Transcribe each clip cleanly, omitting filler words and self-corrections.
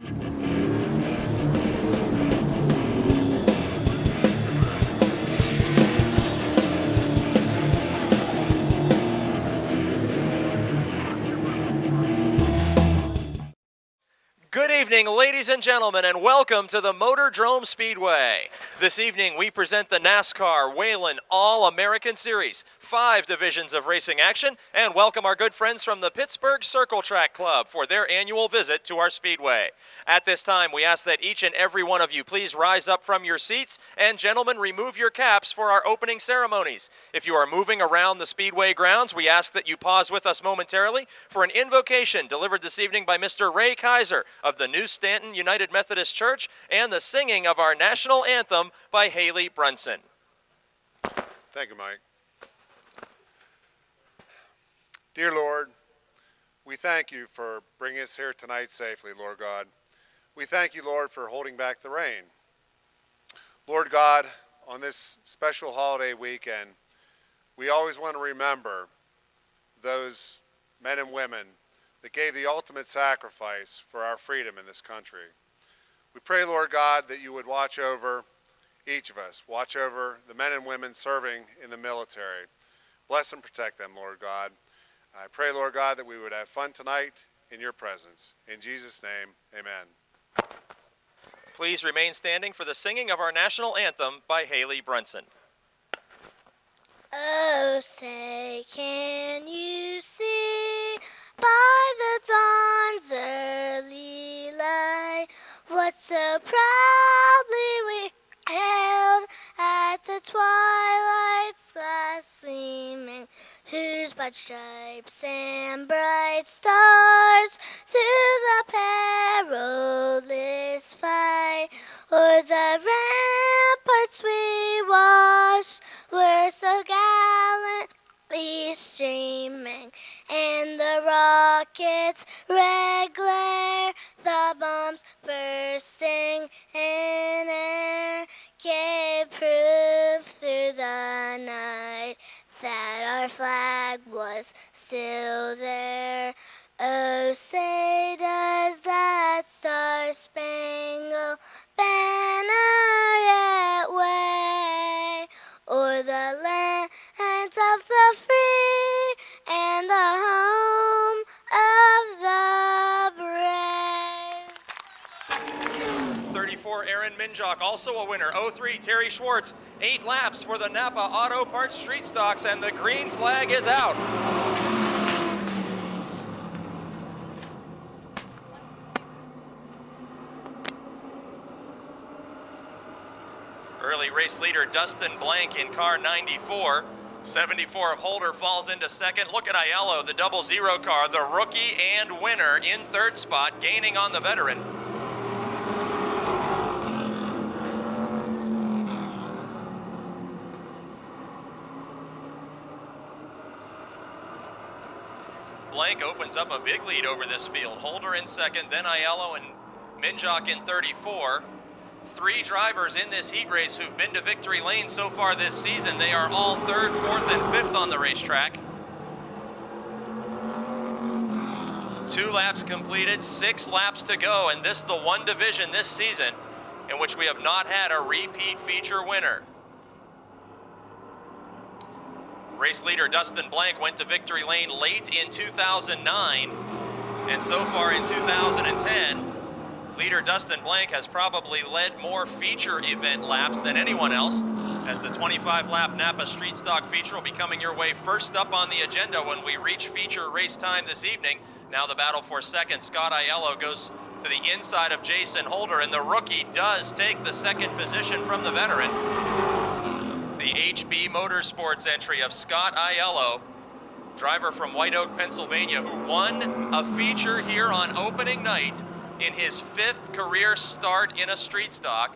Good evening, ladies and gentlemen, and welcome to the Motordrome Speedway. This evening, we present the NASCAR Whelen All-American Series, 5 divisions of racing action, and welcome our good friends from the Pittsburgh Circle Track Club for their annual visit to our speedway. At this time, we ask that each and every one of you please rise up from your seats, and gentlemen, remove your caps for our opening ceremonies. If you are moving around the speedway grounds, we ask that you pause with us momentarily for an invocation delivered this evening by Mr. Ray Kaiser of the New Stanton United Methodist Church, and the singing of our national anthem by Haley Brunson. Thank you, Mike. Dear Lord, we thank you for bringing us here tonight safely, Lord God. We thank you, Lord, for holding back the rain. Lord God, on this special holiday weekend, we always want to remember those men and women that gave the ultimate sacrifice for our freedom in this country. We pray, Lord God, that you would watch over each of us, watch over the men and women serving in the military. Bless and protect them, Lord God. I pray, Lord God, that we would have fun tonight in your presence. In Jesus' name, amen. Please remain standing for the singing of our national anthem by Haley Brunson. Oh, say, can you see by the dawn's early light what so proudly we hailed at the twilight's last gleaming, whose broad stripes and bright stars through the perilous fight o'er the ramparts we watched were so gallantly streaming, and the rockets' red glare, the bombs bursting in air, gave proof through the night that our flag was still there. Oh, say does that star-spangled banner yet wave o'er the lands of the free and the home of the brave? 34, Aaron Minjock, also a winner. 03, Terry Schwartz, 8 laps for the Napa Auto Parts Street Stocks, and the green flag is out. Early race leader Dustin Blank in car 94. 74 of Holder falls into second. Look at Aiello, the 00 car, the rookie and winner in third spot, gaining on the veteran. Blank opens up a big lead over this field. Holder in second, then Aiello and Minjock in 34. 3 drivers in this heat race who've been to victory lane so far this season. They are all 3rd, 4th, and 5th on the racetrack. 2 laps completed, 6 laps to go, and this the one division this season in which we have not had a repeat feature winner. Race leader Dustin Blank went to victory lane late in 2009, and so far in 2010, leader Dustin Blank has probably led more feature event laps than anyone else, as the 25-lap Napa Street Stock feature will be coming your way first up on the agenda when we reach feature race time this evening. Now the battle for second. Scott Aiello goes to the inside of Jason Holder, and the rookie does take the second position from the veteran. The HB Motorsports entry of Scott Aiello, driver from White Oak, Pennsylvania, who won a feature here on opening night in his 5th career start in a street stock.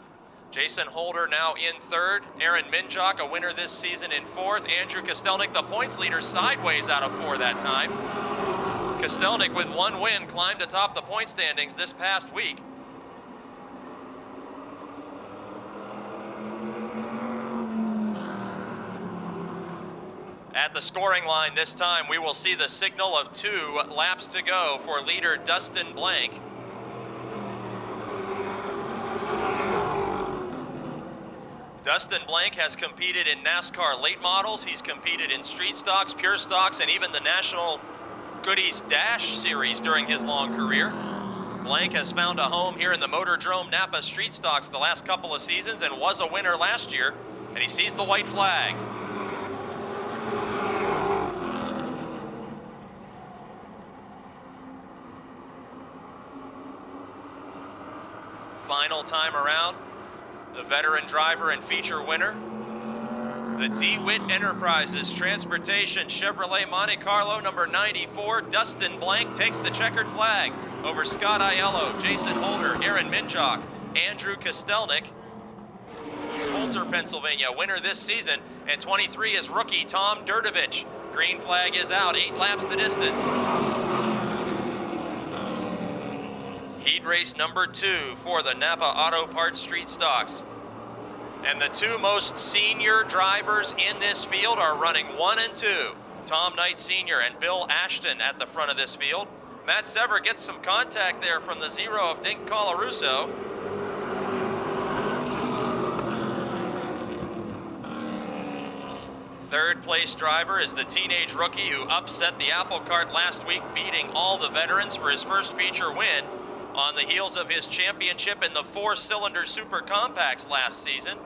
Jason Holder now in 3rd. Aaron Minjock, a winner this season, in 4th. Andrew Kostelnik, the points leader, sideways out of 4 that time. Kostelnik, with 1 win, climbed atop the point standings this past week. At the scoring line this time, we will see the signal of 2 laps to go for leader Dustin Blank. Dustin Blank has competed in NASCAR late models. He's competed in street stocks, pure stocks, and even the National Goodies Dash series during his long career. Blank has found a home here in the Motordrome Napa street stocks the last couple of seasons and was a winner last year, and he sees the white flag. Final time around, the veteran driver and feature winner, the DeWitt Enterprises Transportation Chevrolet Monte Carlo number 94, Dustin Blank takes the checkered flag over Scott Aiello, Jason Holder, Aaron Minjock, Andrew Kostelnik. Coulter, Pennsylvania, winner this season, and 23 is rookie Tom Durdovich. Green flag is out, 8 laps the distance. Heat race number 2 for the Napa Auto Parts Street Stocks. And the 2 most senior drivers in this field are running 1 and 2. Tom Knight Sr. and Bill Ashton at the front of this field. Matt Sever gets some contact there from the 0 of Dink Carla Russo. Third place driver is the teenage rookie who upset the apple cart last week, beating all the veterans for his first feature win on the heels of his championship in the 4-cylinder Super Compacts last season.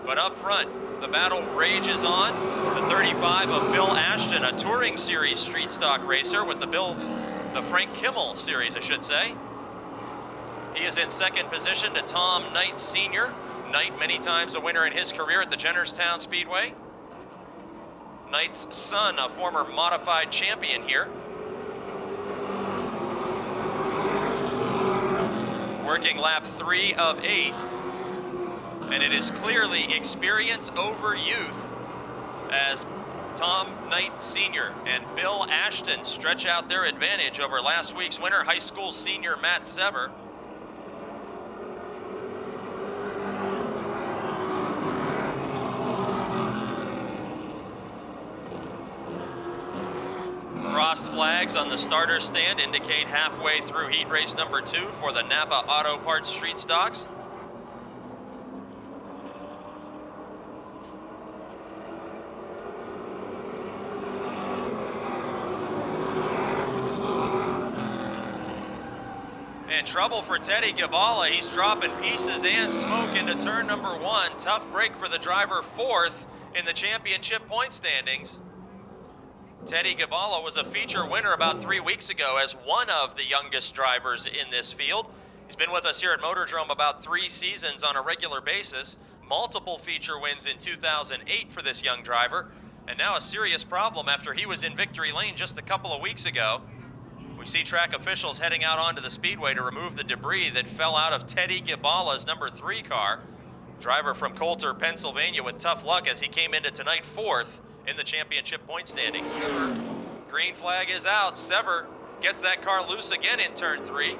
But up front, the battle rages on. The 35 of Bill Ashton, a Touring Series street stock racer with the Frank Kimmel series, I should say. He is in second position to Tom Knight Sr. Knight, many times a winner in his career at the Jennerstown Speedway. Knight's son, a former modified champion here. Working lap 3 of 8. And it is clearly experience over youth as Tom Knight Sr. and Bill Ashton stretch out their advantage over last week's winner, high school senior Matt Sever. Crossed flags on the starter stand indicate halfway through heat race number 2 for the Napa Auto Parts Street Stocks. And trouble for Teddy Gabala. He's dropping pieces and smoke into turn number 1. Tough break for the driver, 4th in the championship point standings. Teddy Gabala was a feature winner about 3 weeks ago as one of the youngest drivers in this field. He's been with us here at Motordrome about 3 seasons on a regular basis. Multiple feature wins in 2008 for this young driver, and now a serious problem after he was in victory lane just a couple of weeks ago. We see track officials heading out onto the speedway to remove the debris that fell out of Teddy Gabala's number 3 car. Driver from Coulter, Pennsylvania, with tough luck as he came into tonight 4th in the championship point standings. Green flag is out. Sever gets that car loose again in turn 3.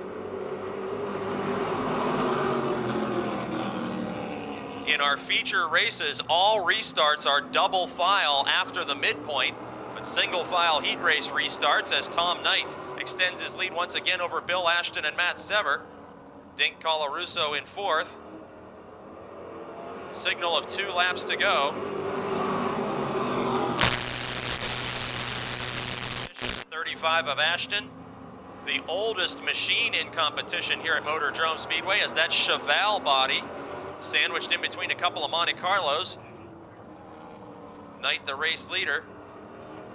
In our feature races, all restarts are double file after the midpoint, but single file heat race restarts as Tom Knight extends his lead once again over Bill Ashton and Matt Sever. Dink Carla Russo in 4th. Signal of 2 laps to go. 35 of Ashton, the oldest machine in competition here at Motordrome Speedway, as that Cheval body sandwiched in between a couple of Monte Carlos. Knight, the race leader,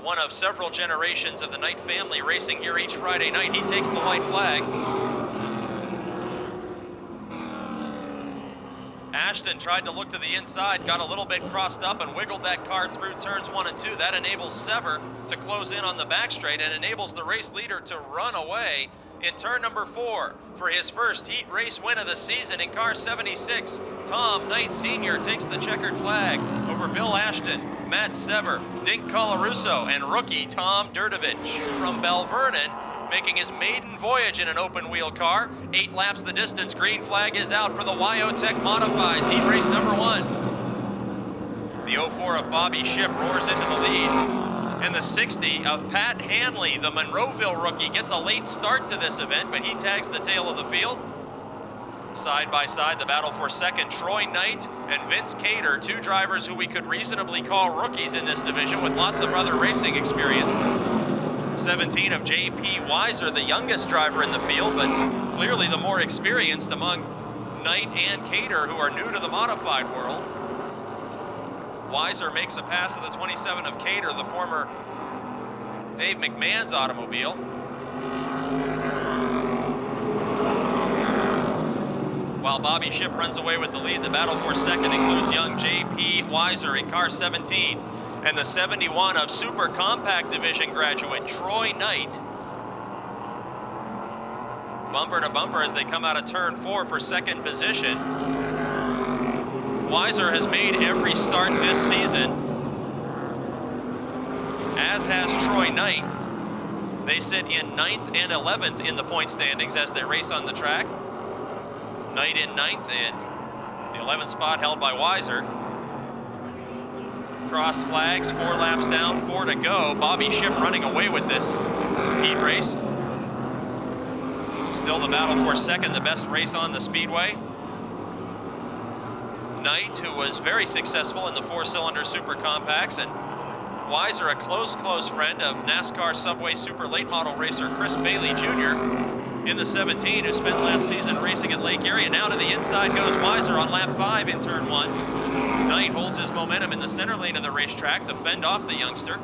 one of several generations of the Knight family racing here each Friday night. He takes the white flag. Ashton tried to look to the inside, got a little bit crossed up and wiggled that car through turns 1 and 2. That enables Sever to close in on the back straight and enables the race leader to run away in turn number 4 for his first heat race win of the season in car 76. Tom Knight Sr. takes the checkered flag over Bill Ashton, Matt Sever, Dink Carla Russo, and rookie Tom Durdovich from Bell Vernon, making his maiden voyage in an open wheel car. 8 laps the distance. Green flag is out for the Wyotech Modifieds, heat race number 1. The 04 of Bobby Shipp roars into the lead. And the 60 of Pat Hanley, the Monroeville rookie, gets a late start to this event, but he tags the tail of the field. Side by side, the battle for second, Troy Knight and Vince Cater, two drivers who we could reasonably call rookies in this division with lots of other racing experience. 17 of J.P. Weiser, the youngest driver in the field, but clearly the more experienced among Knight and Cater, who are new to the modified world. Weiser makes a pass of the 27 of Cater, the former Dave McMahon's automobile. While Bobby Shipp runs away with the lead, the battle for second includes young J.P. Weiser in car 17 and the 71 of Super Compact Division graduate Troy Knight. Bumper to bumper as they come out of turn 4 for second position. Weiser has made every start this season, as has Troy Knight. They sit in 9th and 11th in the point standings as they race on the track. Knight in 9th and the 11th spot held by Weiser. Crossed flags, 4 laps down, 4 to go. Bobby Shipp running away with this heat race. Still the battle for second, the best race on the speedway. Knight, who was very successful in the 4-cylinder Super Compacts, and Weiser, a close friend of NASCAR Subway Super Late Model racer Chris Bailey Jr. in the 17, who spent last season racing at Lake Erie. And now to the inside goes Weiser on lap 5 in turn 1. Knight holds his momentum in the center lane of the racetrack to fend off the youngster.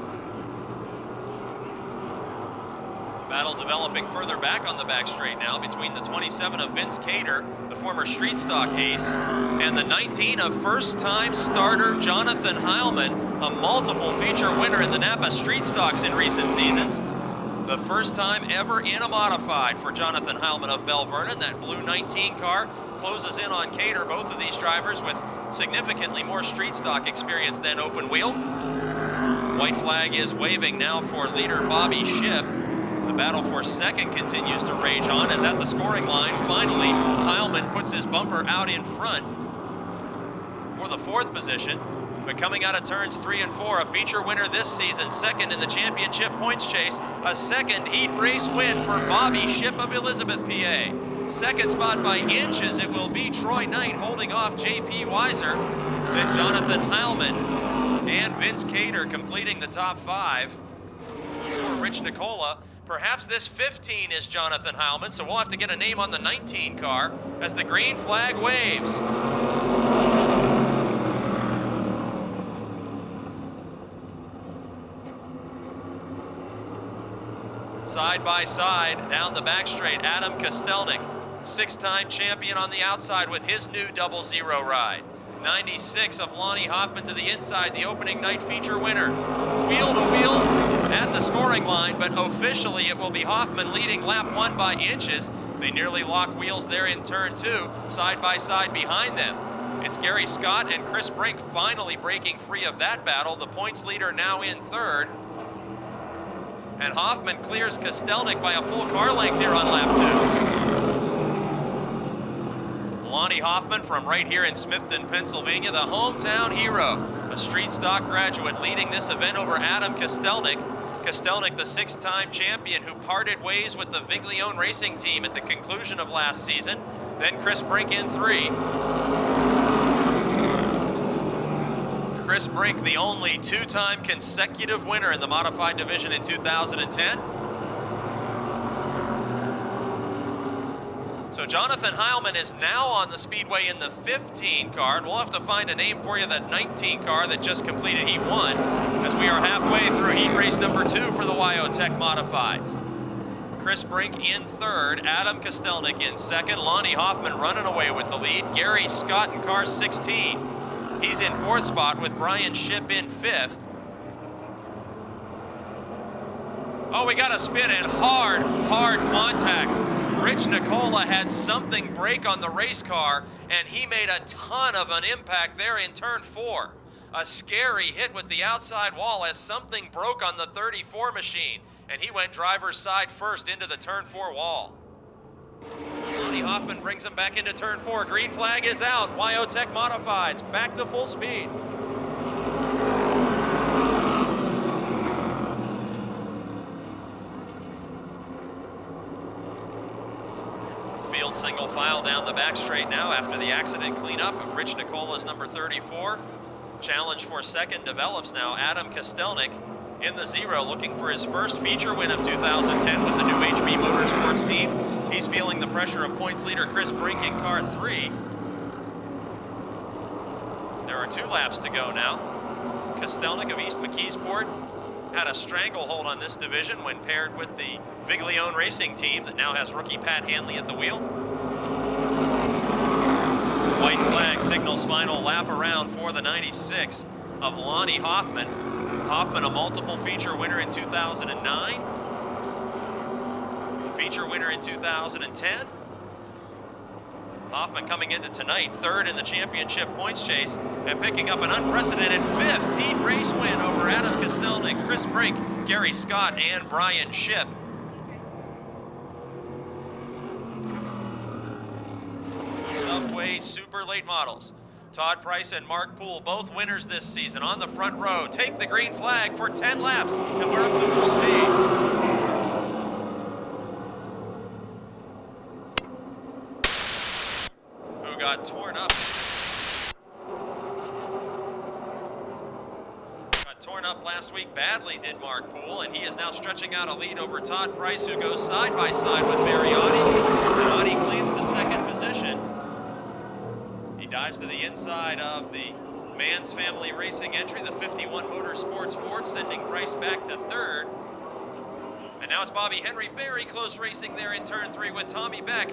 Battle developing further back on the back straight now between the 27 of Vince Cater, the former street stock ace, and the 19 of first-time starter Jonathan Heilman, a multiple feature winner in the Napa Street Stocks in recent seasons. The first time ever in a modified for Jonathan Heilman of Bell Vernon. That blue 19 car closes in on Cater, both of these drivers with significantly more street stock experience than open wheel. White flag is waving now for leader Bobby Shipp. The battle for second continues to rage on as at the scoring line, finally, Heilman puts his bumper out in front for the 4th position. But coming out of turns 3 and 4, a feature winner this season, second in the championship points chase, a second heat race win for Bobby Shipp of Elizabeth, PA. Second spot by inches, it will be Troy Knight holding off J.P. Weiser. Then Jonathan Heilman and Vince Cater completing the top 5 for Rich Nicola. Perhaps this 15 is Jonathan Heilman, so we'll have to get a name on the 19 car as the green flag waves. Side by side, down the back straight, Adam Kostelnik, 6-time champion on the outside with his new 00 ride. 96 of Lonnie Hoffman to the inside, the opening night feature winner. Wheel to wheel at the scoring line, but officially it will be Hoffman leading lap 1 by inches. They nearly lock wheels there in turn 2, side by side behind them. It's Gary Scott and Chris Brink finally breaking free of that battle. The points leader now in 3rd. And Hoffman clears Kostelnik by a full car length here on lap 2. Lonnie Hoffman from right here in Smithton, Pennsylvania, the hometown hero, a street stock graduate leading this event over Adam Kostelnik. Kostelnik, the 6-time champion who parted ways with the Viglione racing team at the conclusion of last season. Then Chris Brink in 3. Chris Brink, the only 2-time consecutive winner in the modified division in 2010. So Jonathan Heilman is now on the speedway in the 15 car, and we'll have to find a name for you, that 19 car that just completed Heat 1, as we are halfway through Heat Race number 2 for the Wyotech Modifieds. Chris Brink in 3rd, Adam Kostelnik in 2nd, Lonnie Hoffman running away with the lead, Gary Scott in car 16. He's in 4th spot with Brian Shipp in 5th. Oh, we got a spin and hard contact. Rich Nicola had something break on the race car, and he made a ton of an impact there in turn 4. A scary hit with the outside wall as something broke on the 34 machine, and he went driver's side first into the turn 4 wall. Lonnie Hoffman brings him back into turn 4. Green flag is out. Wyotech Modifieds back to full speed. field single file down the back straight now after the accident cleanup of Rich Nicola's number 34. Challenge for second develops now. Adam Kostelnik in the 0, looking for his first feature win of 2010 with the new HB Motorsports team. He's feeling the pressure of points leader Chris Brink in car 3. There are 2 laps to go now. Kostelnik of East McKeesport had a stranglehold on this division when paired with the Viglione Racing team that now has rookie Pat Hanley at the wheel. White flag signals final lap around for the 96 of Lonnie Hoffman. Hoffman, a multiple feature winner in 2009, a feature winner in 2010. Hoffman coming into tonight, 3rd in the championship points chase and picking up an unprecedented 5th heat race win over Adam Kostelnik, Chris Brink, Gary Scott, and Brian Shipp. Subway Super Late Models. Todd Price and Mark Poole, both winners this season, on the front row, take the green flag for 10 laps, and we're up to full speed. Got torn up. Got torn up last week badly, did Mark Poole, and he is now stretching out a lead over Todd Price, who goes side by side with Barry Audi. And Audi claims the 2nd position. He dives to the inside of the Mans Family Racing entry, the 51 Motorsports Ford, sending Price back to 3rd. And now it's Bobby Henry, very close racing there in turn 3 with Tommy Beck.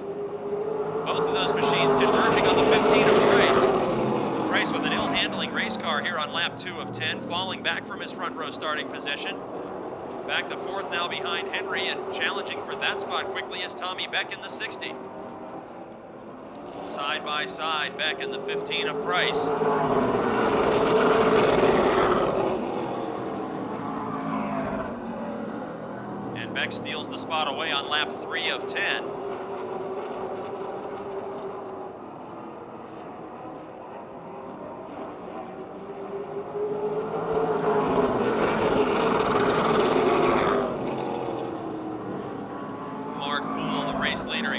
Both of those machines converging on the 15 of Price. Price with an ill-handling race car here on lap 2 of 10, falling back from his front row starting position. Back to 4th now behind Henry, and challenging for that spot quickly is Tommy Beck in the 60. Side by side, Beck in the 15 of Price. And Beck steals the spot away on lap 3 of 10.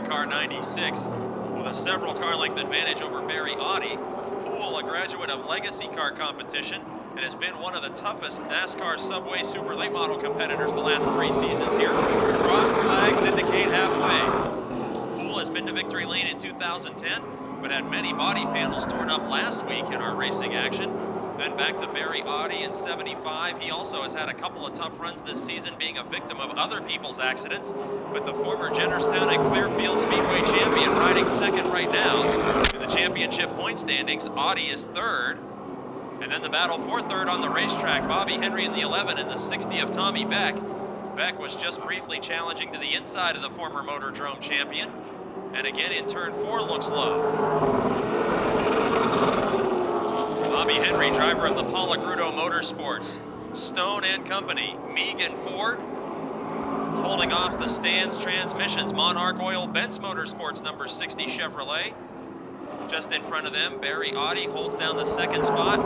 Car 96 with a several car length advantage over Barry Audi. Poole, a graduate of legacy car competition, and has been one of the toughest NASCAR Subway Super Late Model competitors the last 3 seasons here. Crossed flags indicate halfway. Poole has been to victory lane in 2010, but had many body panels torn up last week in our racing action. Then back to Barry Audi in 75. He also has had a couple of tough runs this season, being a victim of other people's accidents. But the former Jennerstown and Clearfield Speedway champion riding 2nd right now in the championship point standings. Audi is 3rd. And then the battle for 3rd on the racetrack. Bobby Henry in the 11 and the 60 of Tommy Beck. Beck was just briefly challenging to the inside of the former Motordrome champion. And again in turn 4 looks low. Bobby Henry, driver of the Palagrudo Motorsports. Stone and Company, Megan Ford, holding off the stands transmissions. Monarch Oil Benz Motorsports number 60 Chevrolet. Just in front of them, Barry Audi holds down the 2nd spot.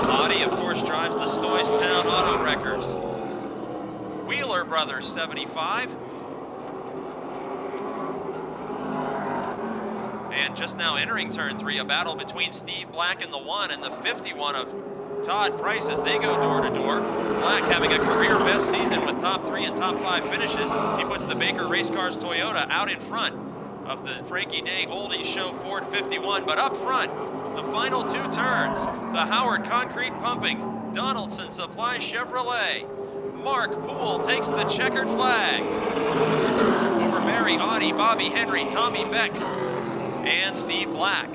Audi, of course, drives the Stoystown Auto Wreckers. Wheeler Brothers 75. And just now entering turn 3, a battle between Steve Black in the 1 and the 51 of Todd Price as they go door to door. Black having a career best season with top 3 and top 5 finishes. He puts the Baker Race Cars Toyota out in front of the Frankie Day Oldies Show Ford 51. But up front, the final 2 turns, the Howard Concrete Pumping, Donaldson Supply Chevrolet. Mark Poole takes the checkered flag over Barry Audi, Bobby Henry, Tommy Beck, and Steve Black.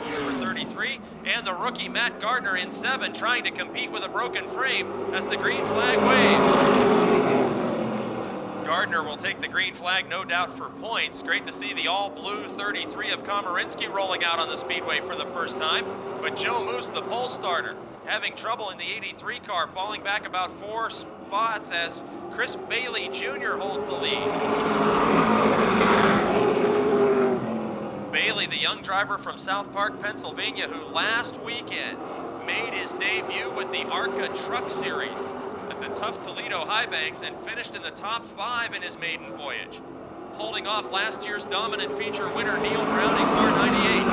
Number 33, and the rookie Matt Gardner in 7, trying to compete with a broken frame as the green flag waves. Gardner will take the green flag, no doubt, for points. Great to see the all-blue 33 of Komarinsky rolling out on the speedway for the first time. But Joe Moose, the pole starter, having trouble in the 83 car, falling back about 4 spots as Chris Bailey Jr. holds the lead. Bailey, the young driver from South Park, Pennsylvania, who last weekend made his debut with the ARCA Truck Series at the tough Toledo High Banks and finished in the top 5 in his maiden voyage. holding off last year's dominant feature winner Neil Brown in car 98.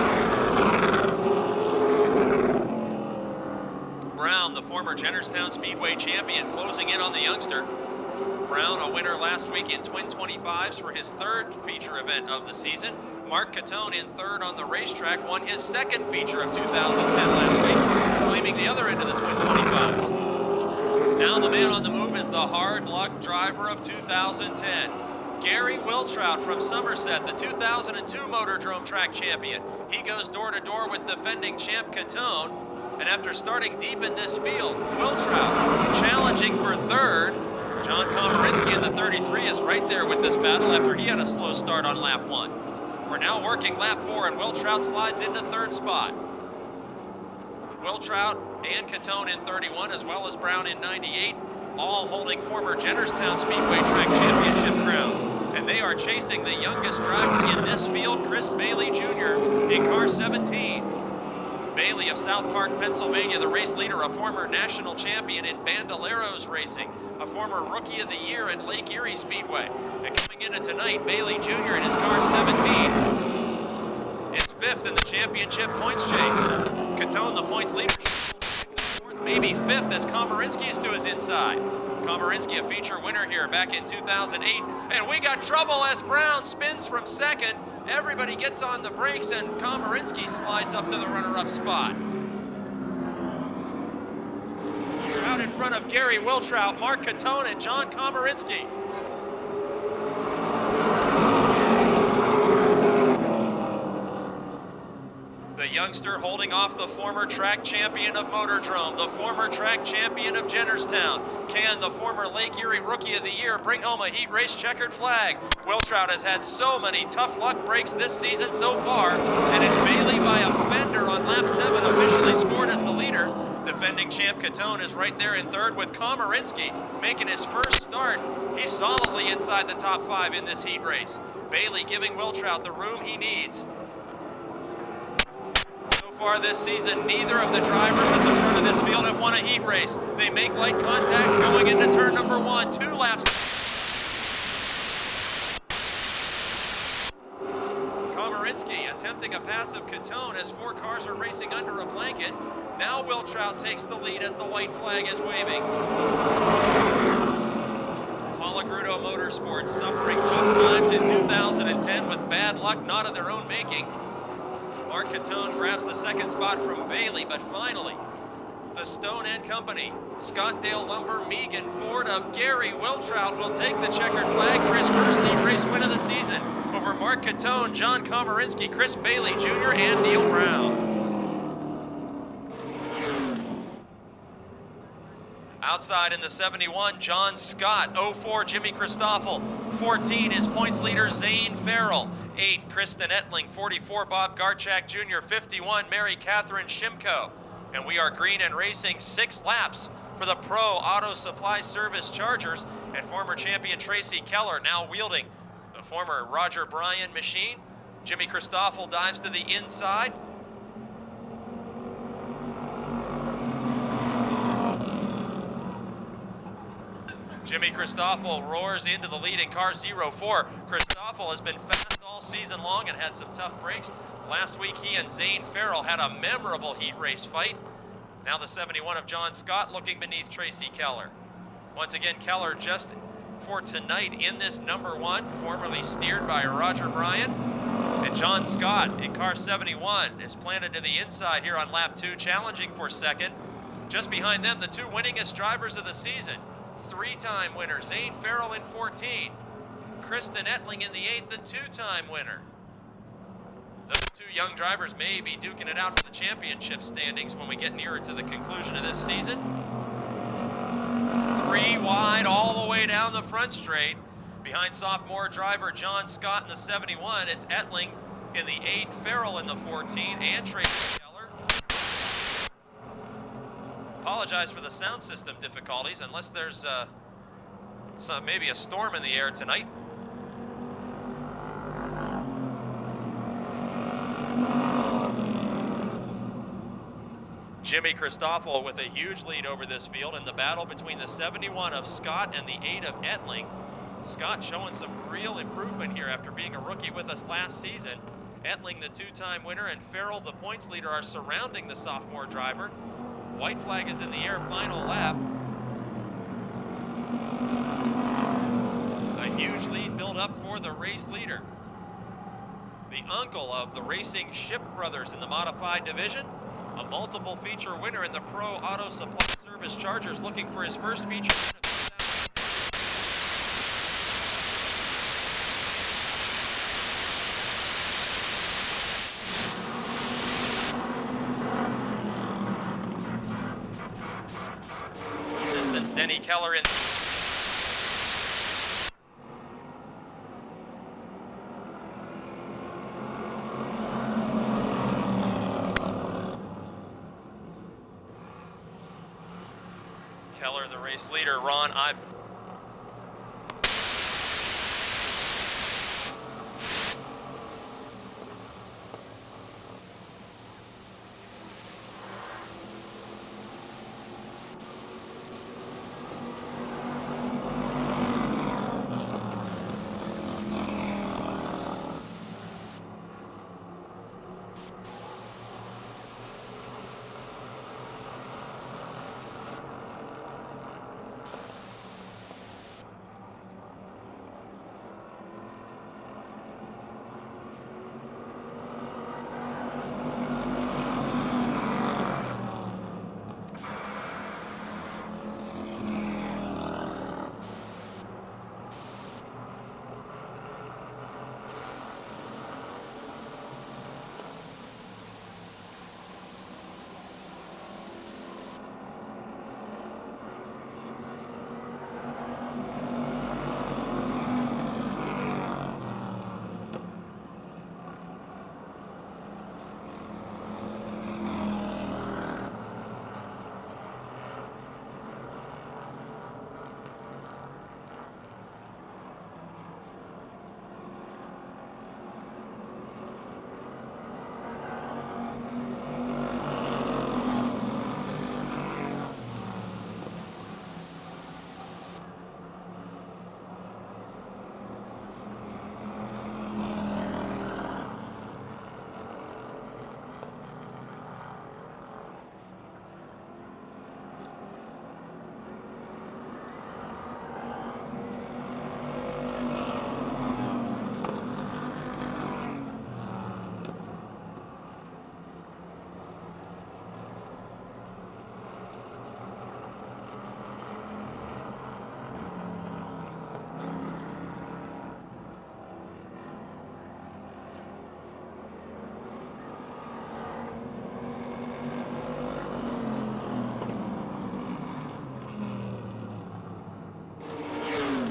Brown, the former Jennerstown Speedway champion, closing in on the youngster. Brown, a winner last week in twin 25s for his third feature event of the season. Mark Catone in third on the racetrack, won his second feature of 2010 last week, claiming the other end of the twin 25s. Now the man on the move is the hard luck driver of 2010. Gary Wiltrout from Somerset, the 2002 Motordrome track champion. He goes door to door with defending champ Catone, and after starting deep in this field, Wiltrout challenging for third. John Komarinsky in the 33 is right there with this battle after he had a slow start on lap 1. We're now working lap 4, and Wiltrout slides into third spot. Wiltrout and Catone in 31, as well as Brown in 98, all holding former Jennerstown Speedway track championship crowns. And they are chasing the youngest driver in this field, Chris Bailey Jr. in car 17. Bailey of South Park, Pennsylvania, the race leader, a former national champion in Bandoleros racing, a former Rookie of the Year at Lake Erie Speedway. And coming into tonight, Bailey Jr. in his car 17 is fifth in the championship points chase. Catone, the points leader, fourth, maybe fifth, as Komarinsky is to his inside. Komarinsky, a feature winner here back in 2008. And we got trouble as Brown spins from second. Everybody gets on the brakes, and Komarinsky slides up to the runner-up spot. We're out in front of Gary Wiltrout, Mark Catone, and John Komarinsky. The youngster holding off the former track champion of Motordrome, the former track champion of Jennerstown. Can the former Lake Erie Rookie of the Year bring home a heat race checkered flag? Wiltrout has had so many tough luck breaks this season so far, and it's Bailey by a fender on lap 7 officially scored as the leader. Defending champ Catone is right there in third with Komarinsky making his first start. He's solidly inside the top 5 in this heat race. Bailey giving Wiltrout the room he needs. So far this season, neither of the drivers at the front of this field have won a heat race. They make light contact going into turn number 1, 2 laps. Komarinsky attempting a pass of Catone as 4 cars are racing under a blanket. Now Wiltrout takes the lead as the white flag is waving. Palagrudo Motorsports suffering tough times in 2010 with bad luck not of their own making. Mark Catone grabs the second spot from Bailey, but finally, the Stone & Company, Scottdale Lumber, Megan Ford of Gary Wiltrout will take the checkered flag for his first heat race win of the season over Mark Catone, John Komarinsky, Chris Bailey Jr., and Neil Brown. Outside in the 71, John Scott. 04, Jimmy Christoffel. 14 is points leader Zane Farrell. 8, Kristen Ettling. 44, Bob Garchak Jr. 51, Mary Catherine Shimko. And we are green and racing 6 laps for the Pro Auto Supply Service Chargers. And former champion Tracy Keller now wielding the former Roger Bryan machine. Jimmy Christoffel dives to the inside. Jimmy Christoffel roars into the lead in car 04. Christoffel has been fast all season long and had some tough breaks. Last week, he and Zane Farrell had a memorable heat race fight. Now the 71 of John Scott looking beneath Tracy Keller. Once again, Keller just for tonight in this number 1, formerly steered by Roger Bryan. And John Scott in car 71 is planted to the inside here on lap 2, challenging for second. Just behind them, the 2 winningest drivers of the season. 3-time winner, Zane Farrell in 14. Kristen Ettling in the 8, the 2-time winner. Those 2 young drivers may be duking it out for the championship standings when we get nearer to the conclusion of this season. 3 wide all the way down the front straight. Behind sophomore driver John Scott in the 71, it's Ettling in the 8, Farrell in the 14, and Tracy Keller. Apologize for the sound system difficulties, unless there's maybe a storm in the air tonight. Jimmy Christoffel with a huge lead over this field in the battle between the 71 of Scott and the 8 of Ettling. Scott showing some real improvement here after being a rookie with us last season. Etling, the two-time winner, and Farrell, the points leader, are surrounding the sophomore driver. White flag is in the air, final lap. A huge lead built up for the race leader. The uncle of the racing Ship brothers in the modified division, a multiple feature winner in the Pro Auto Supply Service Chargers, looking for his first feature win of 2000. Distance, Denny Keller in. Keller, the race leader. Ron,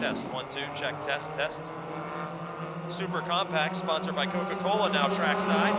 test, 1, 2, check, test. Super Compact, sponsored by Coca-Cola, now trackside.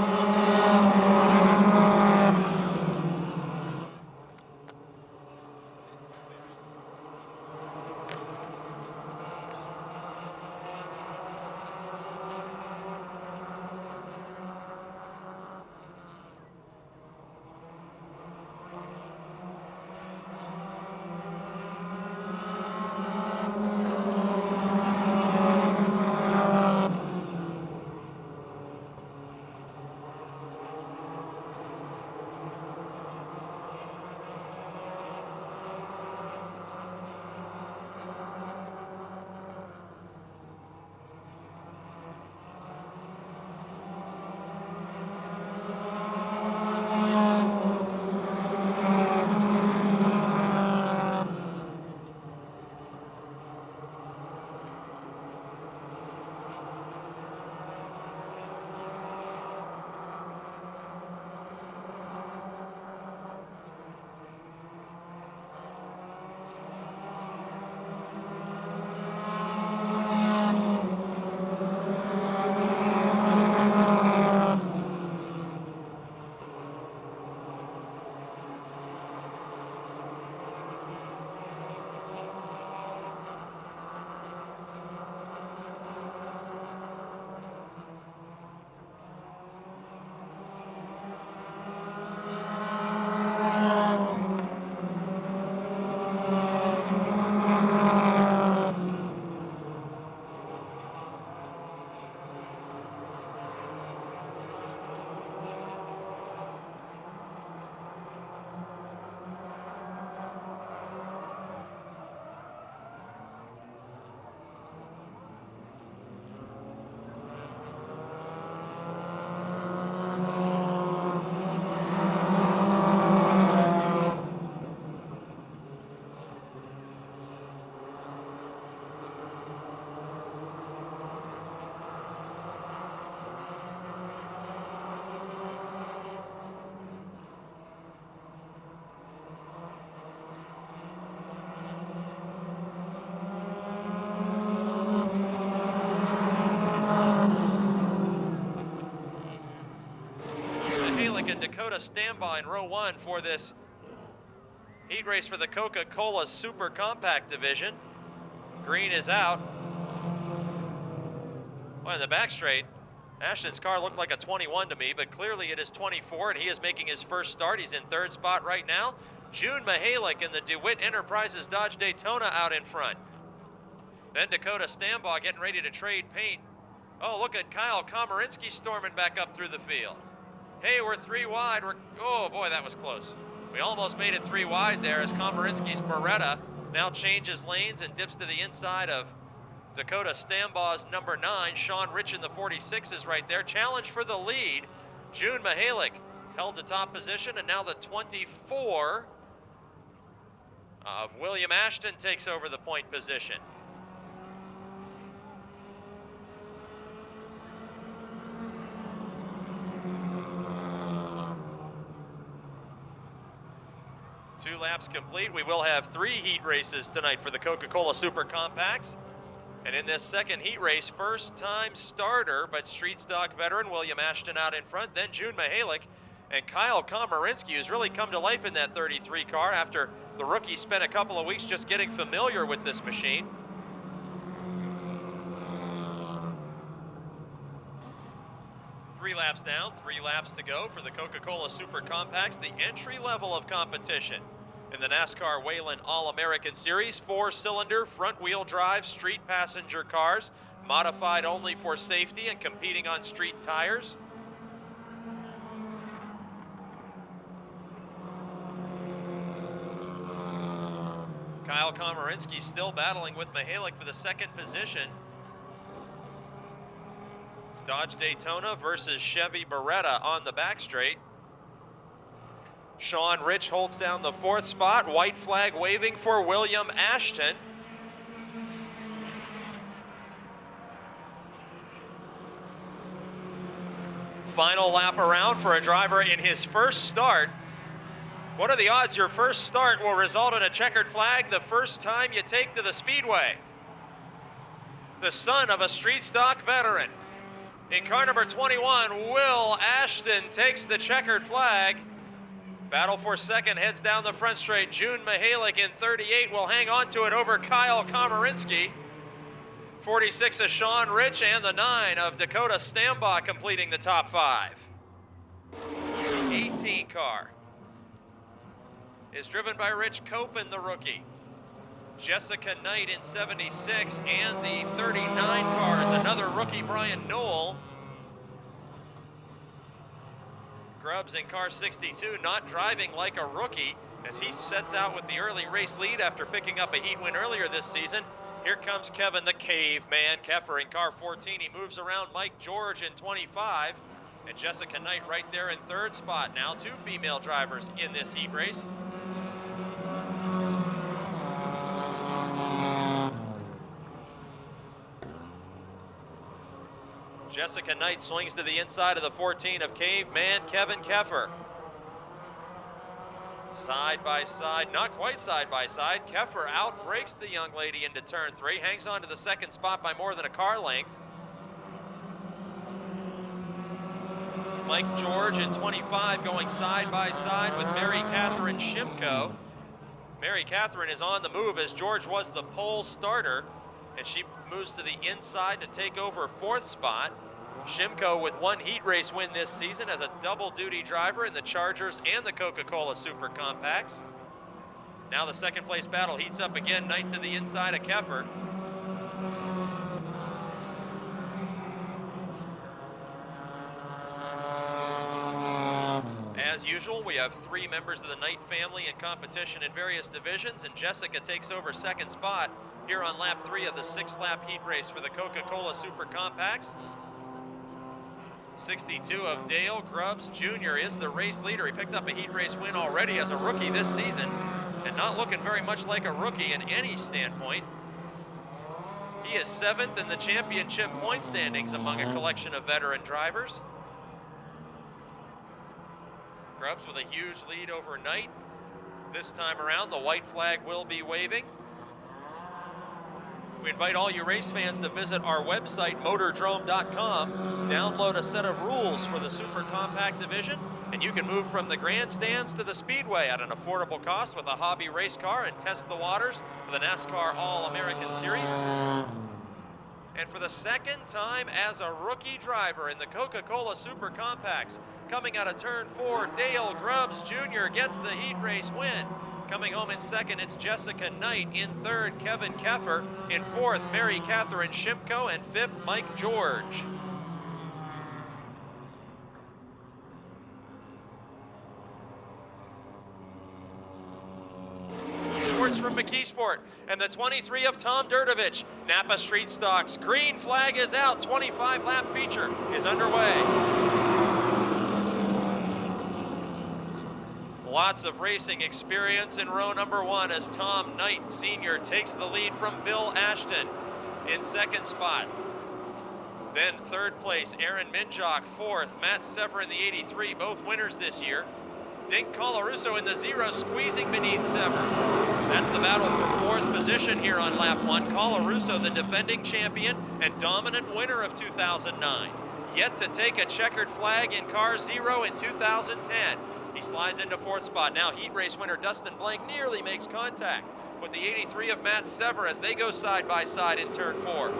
and Dakota Stambaugh in row 1 for this heat race for the Coca-Cola Super Compact Division. Green is out. Well, in the back straight, Ashton's car looked like a 21 to me, but clearly it is 24, and he is making his first start. He's in 3rd spot right now. June Mihalik in the DeWitt Enterprises Dodge Daytona out in front. Then Dakota Stambaugh getting ready to trade paint. Oh, look at Kyle Komarinsky storming back up through the field. Hey, we're 3 wide. Oh boy, that was close. We almost made it 3 wide there as Komarinsky's Beretta now changes lanes and dips to the inside of Dakota Stambaugh's number 9. Sean Rich in the 46 is right there. Challenge for the lead. June Mihalik held the top position, and now the 24 of William Ashton takes over the point position. Two laps complete. We will have 3 heat races tonight for the Coca-Cola Super Compacts. And in this second heat race, first-time starter, but street stock veteran William Ashton out in front, then June Mihalik and Kyle Komarinsky, who's really come to life in that 33 car after the rookie spent a couple of weeks just getting familiar with this machine. Three laps down, 3 laps to go for the Coca-Cola Super Compacts, the entry level of competition in the NASCAR Whelen All-American Series. 4-cylinder, front-wheel drive, street passenger cars, modified only for safety and competing on street tires. Kyle Komarinsky still battling with Mihalik for the 2nd position. It's Dodge Daytona versus Chevy Beretta on the back straight. Sean Rich holds down the 4th spot. White flag waving for William Ashton. Final lap around for a driver in his first start. What are the odds your first start will result in a checkered flag the first time you take to the speedway? The son of a street stock veteran. In car number 21, Will Ashton takes the checkered flag. Battle for 2nd heads down the front straight. June Mihalik in 38 will hang on to it over Kyle Komarinsky. 46 of Sean Rich and the 9 of Dakota Stambaugh completing the top 5. 18 car is driven by Rich Copen, the rookie. Jessica Knight in 76, and the 39 car is another rookie, Brian Knoll. Grubbs in car 62, not driving like a rookie as he sets out with the early race lead after picking up a heat win earlier this season. Here comes Kevin the Caveman Keffer in car 14. He moves around Mike George in 25, and Jessica Knight right there in 3rd spot now. 2 female drivers in this heat race. Jessica Knight swings to the inside of the 14 of Caveman Kevin Keffer. Side by side, not quite side by side. Keffer outbreaks the young lady into turn 3, hangs on to the 2nd spot by more than a car length. Mike George in 25 going side by side with Mary Catherine Shimko. Mary Catherine is on the move as George was the pole starter, and she moves to the inside to take over 4th spot. Shimko with 1 heat race win this season as a double duty driver in the Chargers and the Coca-Cola Super Compacts. Now the 2nd place battle heats up again. Knight to the inside of Keffer. As usual, we have 3 members of the Knight family in competition in various divisions, and Jessica takes over 2nd spot here on lap 3 of the 6-lap heat race for the Coca-Cola Super Compacts. 62 of Dale Grubbs Jr. is the race leader. He picked up a heat race win already as a rookie this season, and not looking very much like a rookie in any standpoint. He is 7th in the championship point standings among a collection of veteran drivers. Grubbs with a huge lead over Knight. This time around, the white flag will be waving. We invite all you race fans to visit our website, Motordrome.com, download a set of rules for the Super Compact Division, and And you can move from the grandstands to the Speedway at an affordable cost with a hobby race car and test the waters of the NASCAR All-American Series. And for the second time as a rookie driver in the Coca-Cola Super Compacts, coming out of turn 4, Dale Grubbs Jr. gets the heat race win. Coming home in second, it's Jessica Knight. In third, Kevin Keffer. In fourth, Mary Catherine Shimko. And fifth, Mike George. Schwartz from McKeesport. And the 23 of Tom Durdovich. Napa Street Stocks. Green flag is out. 25-lap feature is underway. Lots of racing experience in row number 1 as Tom Knight Sr. takes the lead from Bill Ashton in second spot. Then third place, Aaron Minjock. Fourth, Matt Sever in the 83, both winners this year. Dink Carla Russo in the 0, squeezing beneath Sever. That's the battle for fourth position here on lap 1. Carla Russo, the defending champion and dominant winner of 2009. Yet to take a checkered flag in car 0 in 2010. He slides into fourth spot. Now heat race winner Dustin Blank nearly makes contact with the 83 of Matt Sever as they go side by side in turn 4.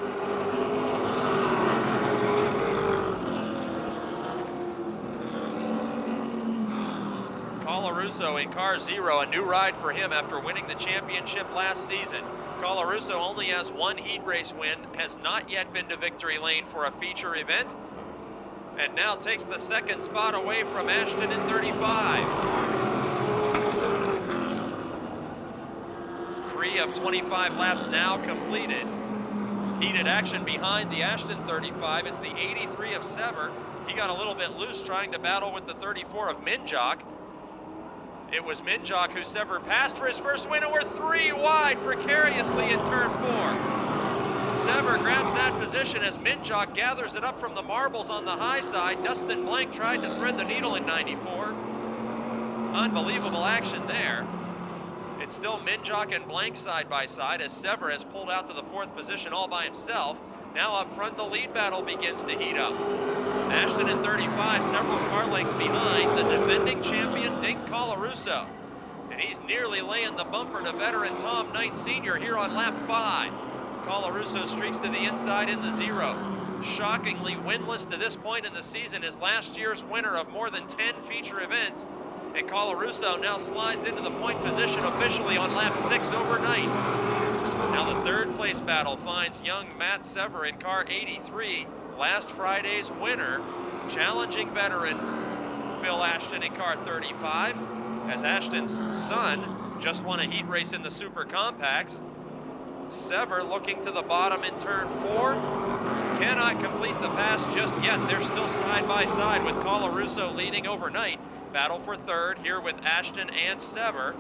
Carla Russo in car 0, a new ride for him after winning the championship last season. Carla Russo only has one heat race win, has not yet been to victory lane for a feature event, and now takes the second spot away from Ashton in 35. 3 of 25 laps now completed. Heated action behind the Ashton 35. It's the 83 of Sever. He got a little bit loose trying to battle with the 34 of Minjock. It was Minjock who Sever passed for his first win, and we're 3 wide precariously in turn 4. Sever grabs that position as Minjock gathers it up from the marbles on the high side. Dustin Blank tried to thread the needle in 94. Unbelievable action there. It's still Minjock and Blank side by side as Sever has pulled out to the fourth position all by himself. Now up front, the lead battle begins to heat up. Ashton in 35, several car lengths behind the defending champion Dink Carla Russo. And he's nearly laying the bumper to veteran Tom Knight Sr. here on lap 5. Carla Russo streaks to the inside in the 0. Shockingly winless to this point in the season is last year's winner of more than 10 feature events. And Carla Russo now slides into the point position officially on lap 6 overnight. Now the third place battle finds young Matt Sever in car 83, last Friday's winner, challenging veteran Bill Ashton in car 35, as Ashton's son just won a heat race in the Super Compacts. Sever looking to the bottom in turn 4. Cannot complete the pass just yet. They're still side by side with Carla Russo leading overnight. Battle for third here with Ashton and Sever.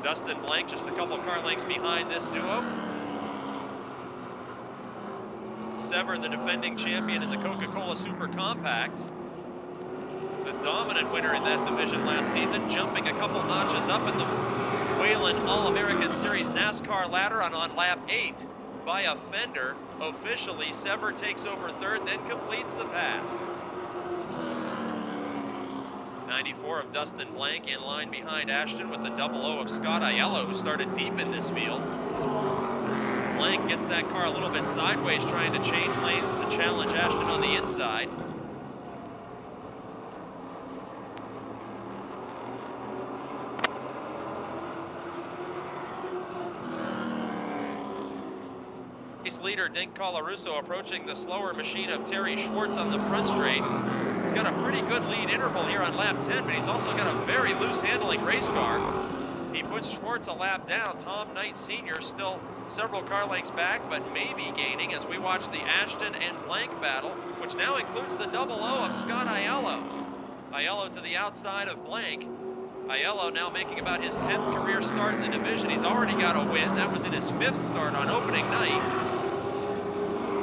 Dustin Blank just a couple car lengths behind this duo. Sever, the defending champion in the Coca-Cola Super Compacts. The dominant winner in that division last season, jumping a couple notches up in the Whelen All-American Series NASCAR ladder on lap 8 by a fender. Officially, Sever takes over third, then completes the pass. 94 of Dustin Blank in line behind Ashton with the 00 of Scott Aiello, who started deep in this field. Blank gets that car a little bit sideways, trying to change lanes to challenge Ashton on the inside. Leader Dink Carla Russo approaching the slower machine of Terry Schwartz on the front straight. He's got a pretty good lead interval here on lap 10, but he's also got a very loose handling race car. He puts Schwartz a lap down. Tom Knight Sr. still several car lengths back, but maybe gaining as we watch the Ashton and Blank battle, which now includes the 00 of Scott Aiello. Aiello to the outside of Blank. Aiello now making about his 10th career start in the division. He's already got a win. That was in his 5th start on opening night.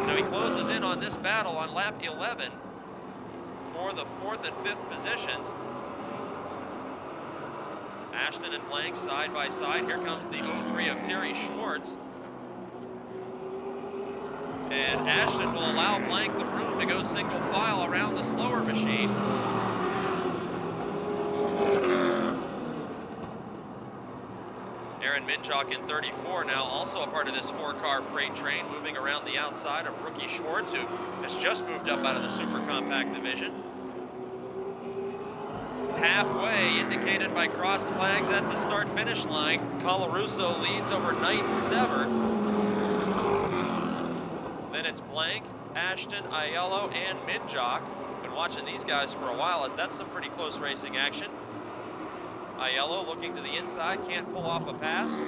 Now he closes in on this battle on lap 11 for the 4th and 5th positions. Ashton and Blank side by side. Here comes the 03 of Terry Schwartz. And Ashton will allow Blank the room to go single file around the slower machine. Aaron Minjock in 34 now, also a part of this 4-car freight train, moving around the outside of rookie Schwartz, who has just moved up out of the super compact division. Halfway, indicated by crossed flags at the start-finish line. Carla Russo leads over Knight and Sever. Then it's Blank, Ashton, Aiello, and Minjock. Been watching these guys for a while, as that's some pretty close racing action. Aiello looking to the inside, can't pull off a pass.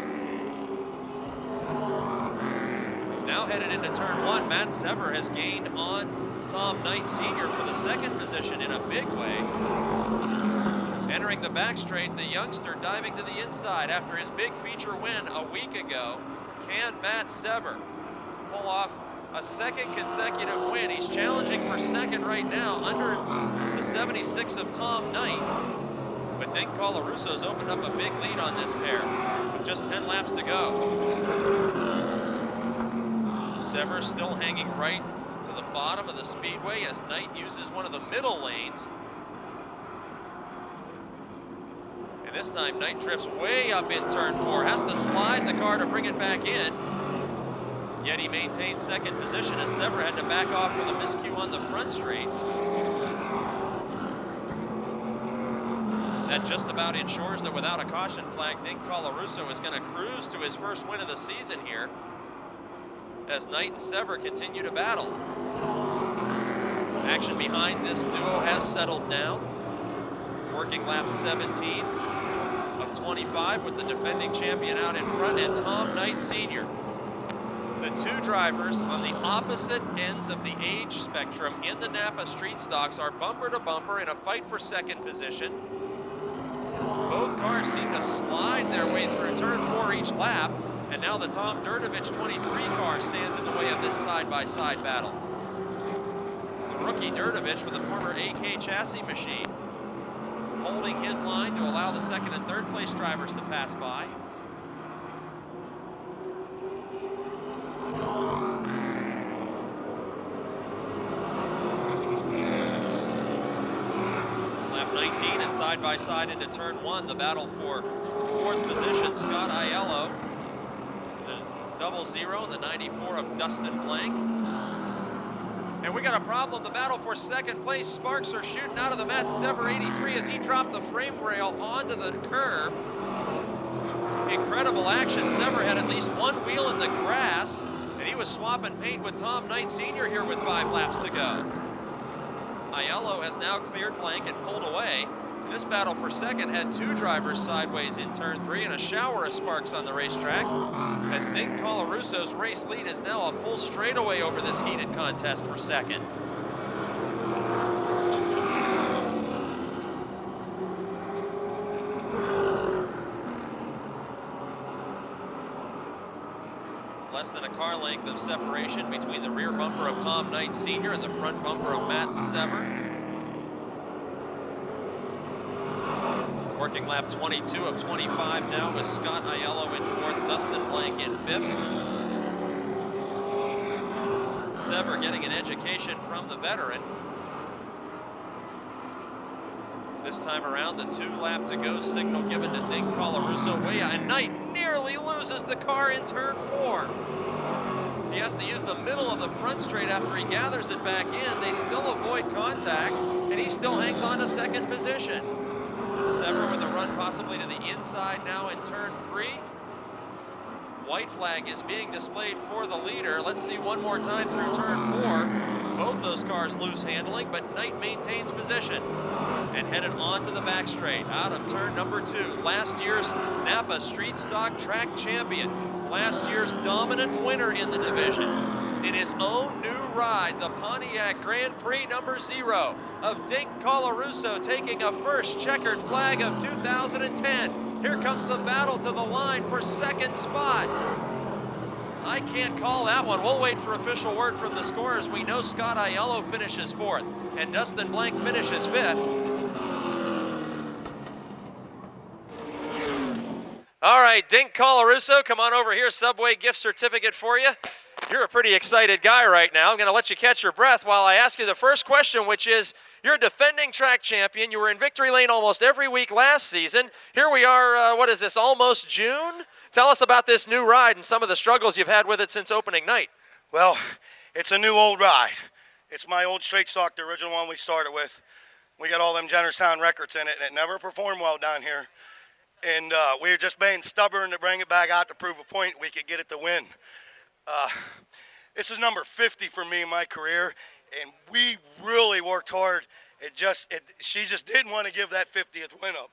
Now headed into turn 1, Matt Sever has gained on Tom Knight Sr. for the 2nd position in a big way. Entering the back straight, the youngster diving to the inside after his big feature win a week ago. Can Matt Sever pull off a 2nd consecutive win? He's challenging for 2nd right now under the 76 of Tom Knight. But Dink Carla Russo's opened up a big lead on this pair with just 10 laps to go. Sever still hanging right to the bottom of the speedway as Knight uses one of the middle lanes. And this time Knight drifts way up in turn 4, has to slide the car to bring it back in. Yet he maintains 2nd position as Sever had to back off with a miscue on the front straight. That just about ensures that without a caution flag, Dink Carla Russo is going to cruise to his first win of the season here as Knight and Sever continue to battle. Action behind this duo has settled down. Working lap 17 of 25 with the defending champion out in front and Tom Knight Sr. The 2 drivers on the opposite ends of the age spectrum in the Napa Street Stocks are bumper to bumper in a fight for 2nd position. Both cars seem to slide their way through turn 4 each lap, and now the Tom Durdovich 23 car stands in the way of this side-by-side battle. The rookie Durdovich with a former AK chassis machine, holding his line to allow the 2nd and 3rd place drivers to pass by. Lap 19 and side by side into turn 1, the battle for 4th position. Scott Aiello, the 00 and the 94 of Dustin Blank. And we got a problem. The battle for 2nd place. Sparks are shooting out of the Matt Sever 83 as he dropped the frame rail onto the curb. Incredible action. Sever had at least one wheel in the grass, and he was swapping paint with Tom Knight Sr. here with 5 laps to go. Aiello has now cleared Blank and pulled away. And this battle for 2nd had 2 drivers sideways in turn 3 and a shower of sparks on the racetrack, as Dink Carla Russo's race lead is now a full straightaway over this heated contest for 2nd. Less than a car length of separation between the rear bumper of Tom Knight Sr. and the front bumper of Matt Sever. Working lap 22 of 25 now with Scott Aiello in 4th, Dustin Blank in 5th. Sever getting an education from the veteran. This time around, the 2 lap to go signal given to Dink Carla Russo way out, and Knight nearly loses the car in turn 4. He has to use the middle of the front straight after he gathers it back in. They still avoid contact, and he still hangs on to 2nd position. Sever with a run possibly to the inside now in turn 3. White flag is being displayed for the leader. Let's see one more time through turn 4. Both those cars lose handling, but Knight maintains position and headed onto the back straight out of turn number 2. Last year's Napa Street Stock Track champion, last year's dominant winner in the division. In his own new ride, the Pontiac Grand Prix number 0 of Dink Carla Russo taking a first checkered flag of 2010. Here comes the battle to the line for 2nd spot. I can't call that one. We'll wait for official word from the scorers. We know Scott Aiello finishes 4th and Dustin Blank finishes 5th. All right, Dink Carla Russo, come on over here. Subway gift certificate for you. You're a pretty excited guy right now. I'm going to let you catch your breath while I ask you the first question, which is, you're a defending track champion. You were in victory lane almost every week last season. Here we are, what is this, almost June? Tell us about this new ride and some of the struggles you've had with it since opening night. Well, it's a new old ride. It's my old straight stock, the original one we started with. We got all them Jennerstown records in it, and it never performed well down here. And we were just being stubborn to bring it back out to prove a point we could get it to win. This is number 50 for me in my career, and we really worked hard. She just didn't want to give that 50th win up.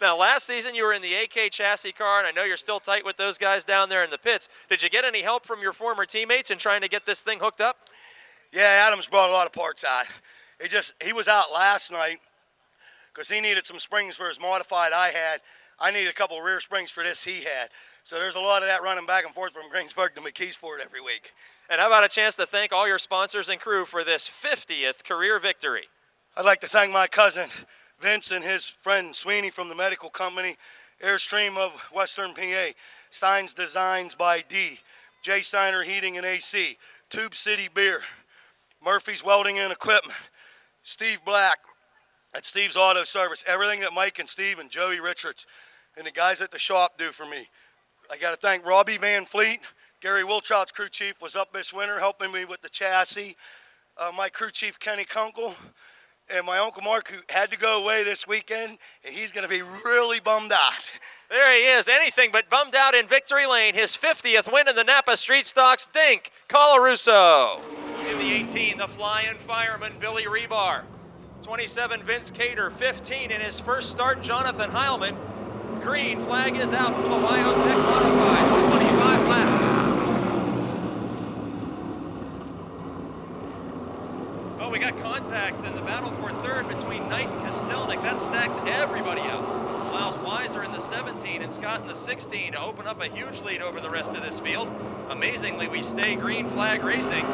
Now, last season you were in the AK chassis car, and I know you're still tight with those guys down there in the pits. Did you get any help from your former teammates in trying to get this thing hooked up? Yeah, Adams brought a lot of parts out. He was out last night because he needed some springs for his modified I had. I needed a couple of rear springs for this he had. So there's a lot of that running back and forth from Greensburg to McKeesport every week. And how about a chance to thank all your sponsors and crew for this 50th career victory? I'd like to thank my cousin Vince and his friend Sweeney from the medical company, Airstream of Western PA, Steins Designs by D, J. Steiner Heating and AC, Tube City Beer, Murphy's Welding and Equipment, Steve Black at Steve's Auto Service, everything that Mike and Steve and Joey Richards and the guys at the shop do for me. I got to thank Robbie Van Fleet. Gary Wiltrout's crew chief was up this winter helping me with the chassis. My crew chief, Kenny Kunkel, and my Uncle Mark, who had to go away this weekend, and he's going to be really bummed out. There he is, anything but bummed out in victory lane. His 50th win in the Napa Street Stocks, Dink, Carla Russo. In the 18, the flying fireman, Billy Rebar. 27, Vince Cater. 15 in his first start, Jonathan Heilman. Green flag is out for the Wyotech Modifieds, 25 laps. Oh, we got contact in the battle for third between Knight and Kostelnik. That stacks everybody out. Allows Weiser in the 17 and Scott in the 16 to open up a huge lead over the rest of this field. Amazingly, we stay green flag racing.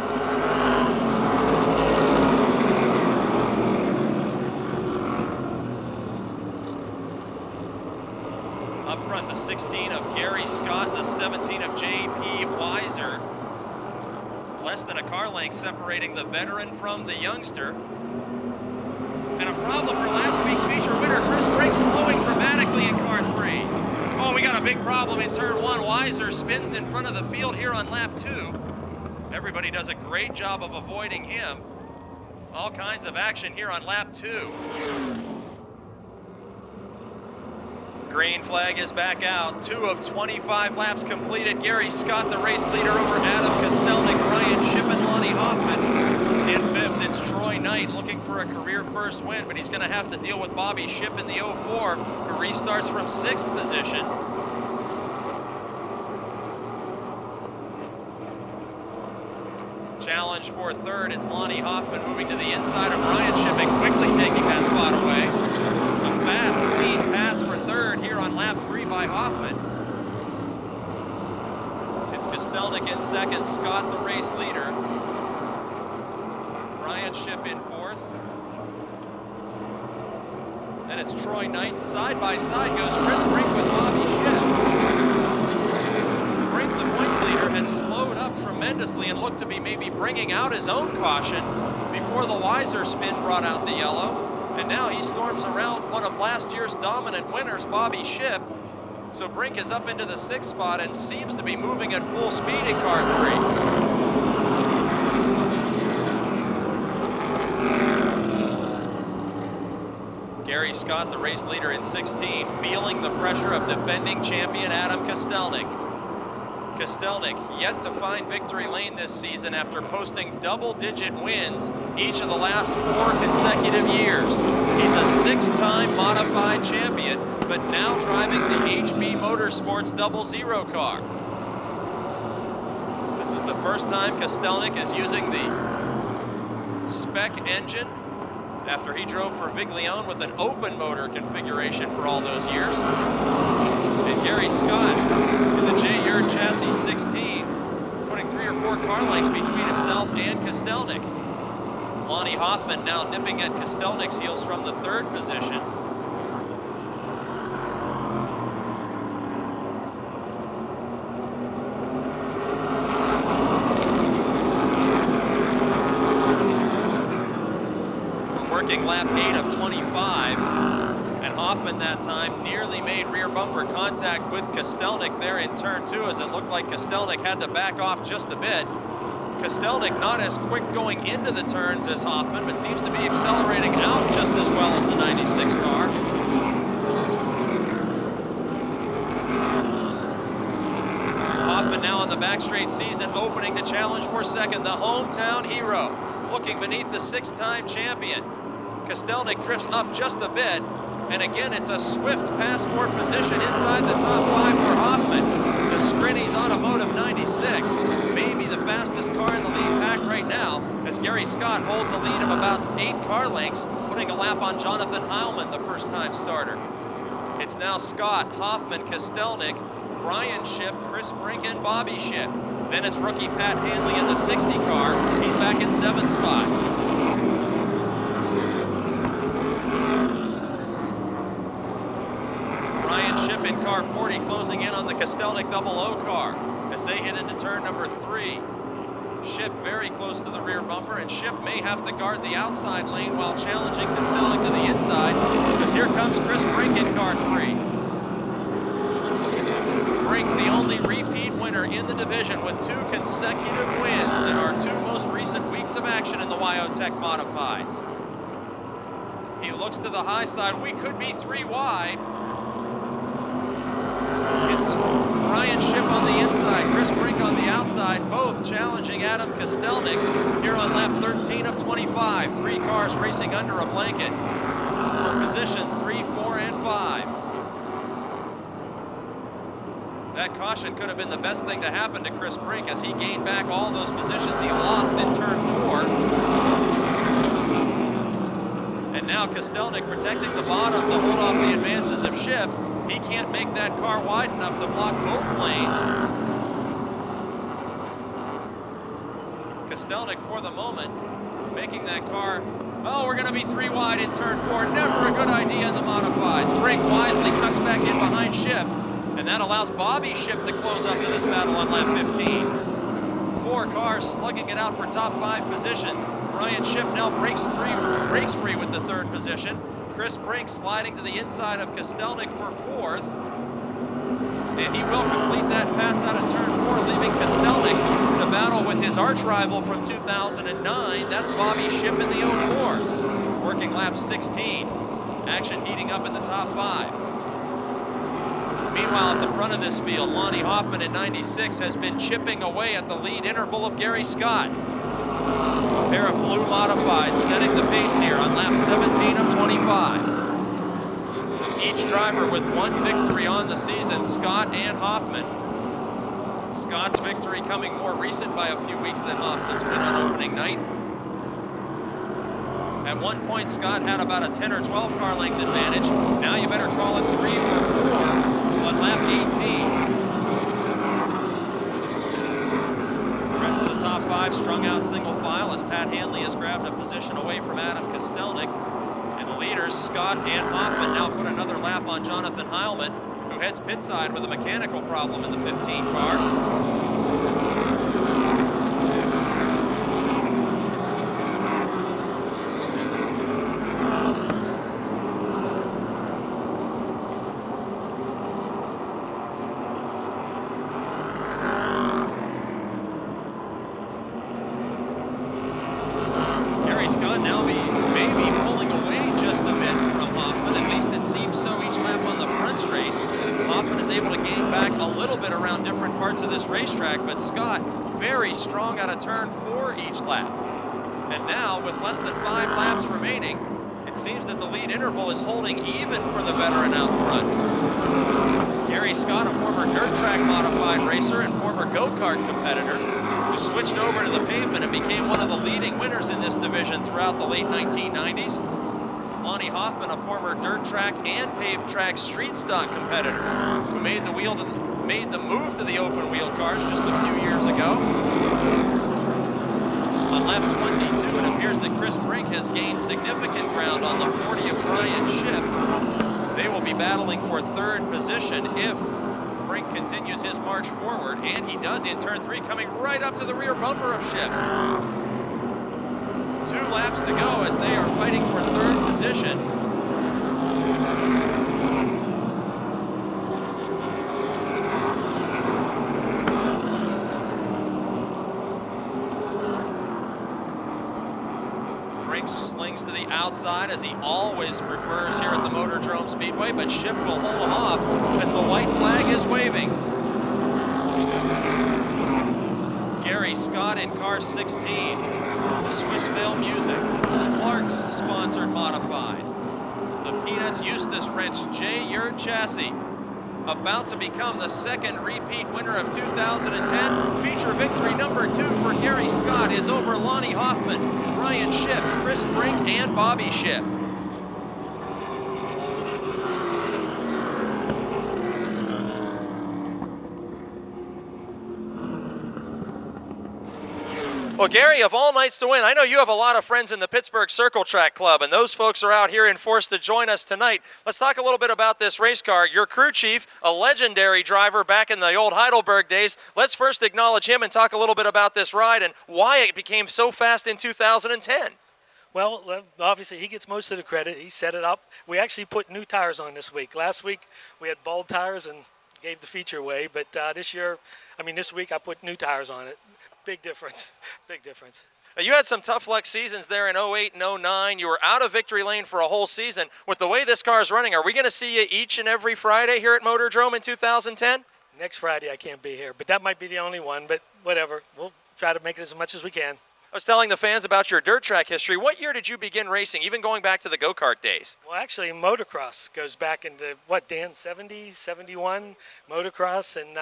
Up front, the 16 of Gary Scott, the 17 of J.P. Weiser. Less than a car length separating the veteran from the youngster. And a problem for last week's feature winner, Chris Brink, slowing dramatically in car 3. Oh, we got a big problem in turn 1. Weiser spins in front of the field here on lap 2. Everybody does a great job of avoiding him. All kinds of action here on lap 2. Green flag is back out. 2 of 25 laps completed. Gary Scott, the race leader, over Adam Kostelnik, Brian Shipp, and Lonnie Hoffman. In 5th, it's Troy Knight looking for a career first win, but he's going to have to deal with Bobby Shipp in the 04, who restarts from 6th position. Challenge for 3rd, it's Lonnie Hoffman moving to the inside of Brian Shipp and quickly taking that spot away. A fast, clean pass for 3rd here on lap 3 by Hoffman. It's Kostelnik in 2nd, Scott the race leader. Brian Shipp in 4th. Then it's Troy Knight. Side by side goes Chris Brink with Bobby Shipp. Brink, the points leader, had slowed up tremendously and looked to be maybe bringing out his own caution before the Weiser spin brought out the yellow. And now he storms around one of last year's dominant winners, Bobby Shipp. So Brink is up into the 6th spot and seems to be moving at full speed in car 3. Gary Scott, the race leader in 16, feeling the pressure of defending champion Adam Kostelnik. Kostelnik yet to find victory lane this season after posting double-digit wins each of the last 4 consecutive years. He's a 6-time modified champion, but now driving the HB Motorsports 00 car. This is the first time Kostelnik is using the spec engine after he drove for Viglione with an open motor configuration for all those years. And Gary Scott in the J-Yard chassis 16, putting 3 or 4 car lengths between himself and Kostelnik. Lonnie Hoffman now nipping at Kostelnik's heels from the 3rd position. working lap 8 of 25. And Hoffman that time nearly made rear bumper contact with Kostelnik there in turn 2, as it looked like Kostelnik had to back off just a bit. Kostelnik not as quick going into the turns as Hoffman, but seems to be accelerating out just as well as the 96 car. Hoffman now on the back straight season, opening to challenge for second, the hometown hero, looking beneath the 6-time champion. Kostelnik drifts up just a bit, and again it's a swift pass for position inside the top 5 for Hoffman. The Scrinny's Automotive 96, maybe the fastest car in the lead pack right now, as Gary Scott holds a lead of about 8 car lengths, putting a lap on Jonathan Heilman, the first-time starter. It's now Scott, Hoffman, Kostelnik, Brian Shipp, Chris Brink, and Bobby Shipp. Then it's rookie Pat Hanley in the 60 car. He's back in 7th spot. Brian Shipp in car 40 closing in on the Kostelnik 00 car as they hit into turn number 3. Shipp very close to the rear bumper, and Shipp may have to guard the outside lane while challenging Kostelnik to the inside, because here comes Chris Brink in car 3. Brink, the only repeat winner in the division with 2 consecutive wins in our 2 most recent weeks of action in the Wyotech Modifieds. He looks to the high side. We could be 3 wide. It's Brian Shipp on the inside, Chris Brink on the outside, both challenging Adam Kostelnik here on lap 13 of 25. 3 cars racing under a blanket for positions 3, 4, and 5. That caution could have been the best thing to happen to Chris Brink, as he gained back all those positions he lost in turn 4. And now Kostelnik protecting the bottom to hold off the advances of Shipp. He can't make that car wide enough to block both lanes. Kostelnik for the moment making that car, oh, we're gonna be 3 wide in turn 4. Never a good idea in the modifieds. Brink wisely tucks back in behind Shipp, and that allows Bobby Shipp to close up to this battle on lap 15. 4 cars slugging it out for top 5 positions. Brian Shipp now breaks free with the 3rd position. Chris Brink sliding to the inside of Kostelnik for 4th. And he will complete that pass out of turn 4, leaving Kostelnik to battle with his arch rival from 2009. That's Bobby Shipp in the 04, working lap 16. Action heating up in the top 5. Meanwhile, at the front of this field, Lonnie Hoffman in 96 has been chipping away at the lead interval of Gary Scott. A pair of blue modifieds setting the pace here on lap 17 of 25. Each driver with 1 victory on the season, Scott and Hoffman. Scott's victory coming more recent by a few weeks than Hoffman's win on opening night. At one point, Scott had about a 10 or 12 car length advantage. Now you better call it 3 or 4 on lap 18. Rest of the top 5 strung out single file as Pat Hanley has grabbed a position away from Adam Kostelnik. And the leaders, Scott and Hoffman, now put another lap on Jonathan Heilman, who heads pit side with a mechanical problem in the 15 car. Scott now maybe pulling away just a bit from Hoffman. At least it seems so each lap on the front straight. Hoffman is able to gain back a little bit around different parts of this racetrack, but Scott very strong out of turn 4 each lap. And now, with less than 5 laps remaining, it seems that the lead interval is holding even for the veteran out front. Gary Scott, a former dirt track modified racer and former go-kart competitor, who switched over to the pavement and became one of the leading winners in this division throughout the late 1990s. Lonnie Hoffman, a former dirt track and paved track street stock competitor, who made the move to the open wheel cars just a few years ago. On lap 22, it appears that Chris Brink has gained significant ground on the 40 of Brian Shipp. They will be battling for 3rd position if Brink continues his march forward, and he does in turn 3, coming right up to the rear bumper of Shipp. 2 laps laps to go as they are fighting for third position. Brink slings to the outside as he always prefers here at the Motordrome Speedway, but Ship will hold him off as the white flag is waving. Gary Scott in car 16, the Swissvale Music, Clark's sponsored modified. The Peanuts Eustace Wrench J. Yurt chassis, about to become the second repeat winner of 2010. Feature victory number 2 for Gary Scott is over Lonnie Hoffman, Brian Ship, Chris Brink, and Bobby Ship. Well, Gary, of all nights to win, I know you have a lot of friends in the Pittsburgh Circle Track Club, and those folks are out here in force to join us tonight. Let's talk a little bit about this race car. Your crew chief, a legendary driver back in the old Heidelberg days. Let's first acknowledge him and talk a little bit about this ride and why it became so fast in 2010. Well, obviously he gets most of the credit. He set it up. We actually put new tires on this week. Last week we had bald tires and gave the feature away, but this week I put new tires on it. Big difference, big difference. You had some tough luck seasons there in 08 and 09. You were out of victory lane for a whole season. With the way this car is running, are we going to see you each and every Friday here at Motordrome in 2010? Next Friday I can't be here, but that might be the only one, but whatever. We'll try to make it as much as we can. I was telling the fans about your dirt track history. What year did you begin racing, even going back to the go-kart days? Well, actually, motocross goes back into, what, Dan, 70, 71, motocross, and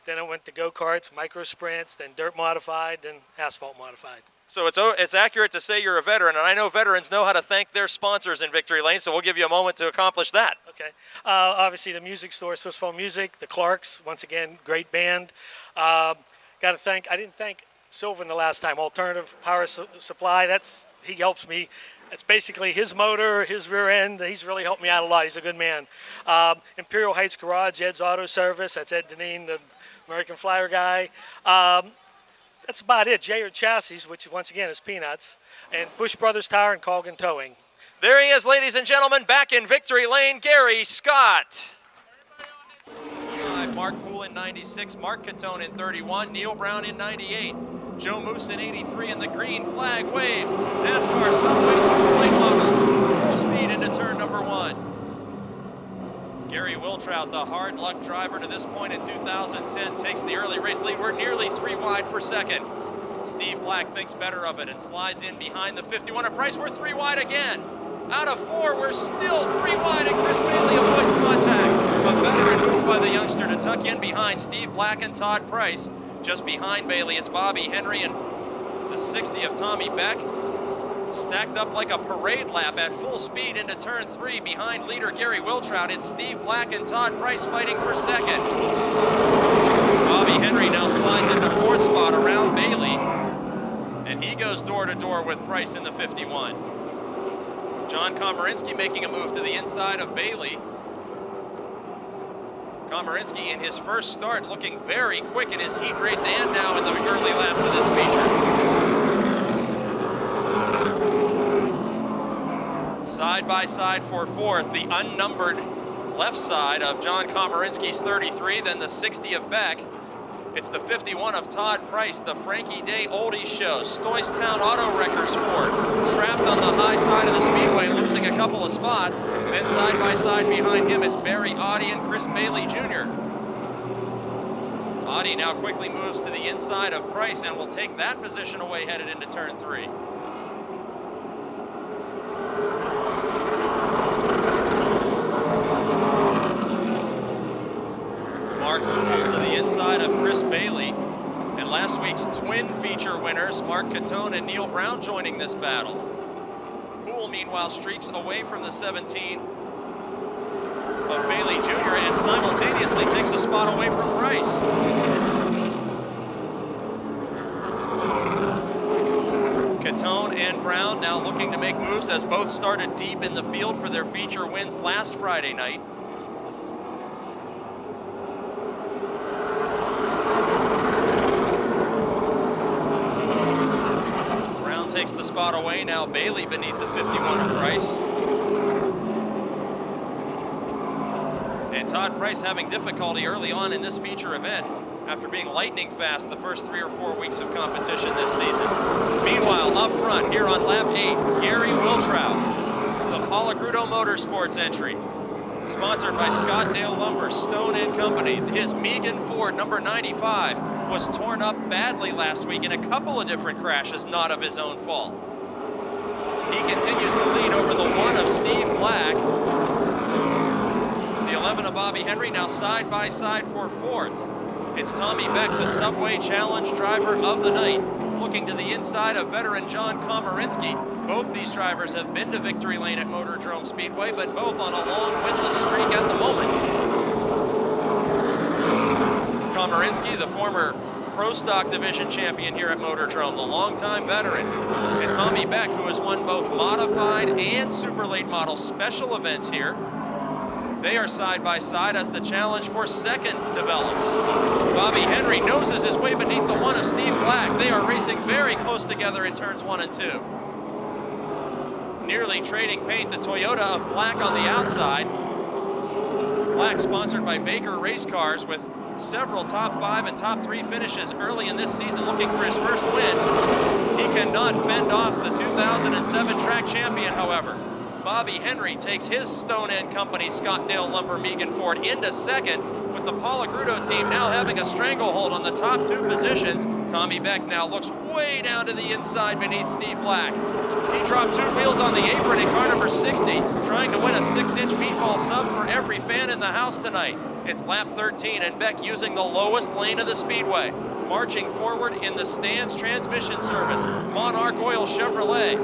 then I went to go-karts, micro sprints, then dirt modified, then asphalt modified. So it's accurate to say you're a veteran, and I know veterans know how to thank their sponsors in victory lane, so we'll give you a moment to accomplish that. Okay. Obviously, the music store, Swissvale Music, the Clarks, once again, great band. I didn't thank Sylvan the last time, Alternative Power Supply. He helps me. It's basically his motor, his rear end. He's really helped me out a lot. He's a good man. Imperial Heights Garage, Ed's Auto Service. That's Ed Deneen, the American Flyer guy. That's about it. J. Yurt Chassis, which once again is Peanuts, and Bush Brothers Tire and Colgan Towing. There he is, ladies and gentlemen, back in victory lane, Gary Scott. Mark Poole in 96, Mark Catone in 31, Neil Brown in 98, Joe Moose in 83, and the green flag waves. NASCAR Subway Super Late Models, full speed into turn number 1. Gary Wiltrout, the hard luck driver to this point in 2010, takes the early race lead. We're nearly 3 wide for second. Steve Black thinks better of it and slides in behind the 51 at Price. We're 3 wide again. Out of 4, we're still 3 wide, and Chris Bailey avoids contact. A veteran move by the youngster to tuck in behind Steve Black and Todd Price. Just behind Bailey, it's Bobby Henry and the 60 of Tommy Beck. Stacked up like a parade lap at full speed into turn 3 behind leader Gary Wiltrout. It's Steve Black and Todd Price fighting for second. Bobby Henry now slides into 4th spot around Bailey, and he goes door to door with Price in the 51. John Komarinsky making a move to the inside of Bailey. Komarinsky in his first start looking very quick in his heat race and now in the early laps of this feature. Side by side for 4th, the unnumbered left side of John Komarinsky's 33, then the 60 of Beck. It's the 51 of Todd Price, the Frankie Day Oldies Show, Stoystown Auto Wreckers Ford, trapped on the high side of the speedway, losing a couple of spots. Then side by side behind him, it's Barry Audi and Chris Bailey Jr. Audi now quickly moves to the inside of Price and will take that position away headed into turn 3. Mark Poole to the inside of Chris Bailey. And last week's twin feature winners, Mark Catone and Neil Brown, joining this battle. Poole, meanwhile, streaks away from the 17 of Bailey Jr. and simultaneously takes a spot away from Price. Catone and Brown now looking to make moves as both started deep in the field for their feature wins last Friday night. takes the spot away. Now Bailey beneath the 51 of Price. And Todd Price having difficulty early on in this feature event after being lightning fast the first 3 or 4 weeks of competition this season. Meanwhile, up front here on lap 8, Gary Wiltrout, the Palagrudo Motorsports entry. Sponsored by Scottdale Lumber, Stone and Company. His Megan Ford number 95 was torn up badly last week in a couple of different crashes, not of his own fault. He continues to lead over the 1 of Steve Black. The 11 of Bobby Henry now side by side for 4th. It's Tommy Beck, the Subway Challenge driver of the night, looking to the inside of veteran John Komarinsky. Both these drivers have been to victory lane at Motordrome Speedway, but both on a long winless streak at the moment. Komarinsky, the former Pro Stock Division champion here at Motordrome, the longtime veteran. And Tommy Beck, who has won both modified and super late model special events here. They are side by side as the challenge for 2nd develops. Bobby Henry noses his way beneath the 1 of Steve Black. They are racing very close together in turns 1 and 2. Nearly trading paint, the Toyota of Black on the outside. Black sponsored by Baker Race Cars with several top 5 and top 3 finishes early in this season, looking for his first win. He cannot fend off the 2007 track champion, however. Bobby Henry takes his Stone and Company Scottdale Lumber Megan Ford into 2nd, with the Palagrudo team now having a stranglehold on the top 2 positions. Tommy Beck now looks way down to the inside beneath Steve Black. He dropped 2 wheels on the apron in car number 60, trying to win a 6-inch meatball sub for every fan in the house tonight. It's lap 13 and Beck using the lowest lane of the speedway. Marching forward in the Stans transmission service, Monarch Oil Chevrolet.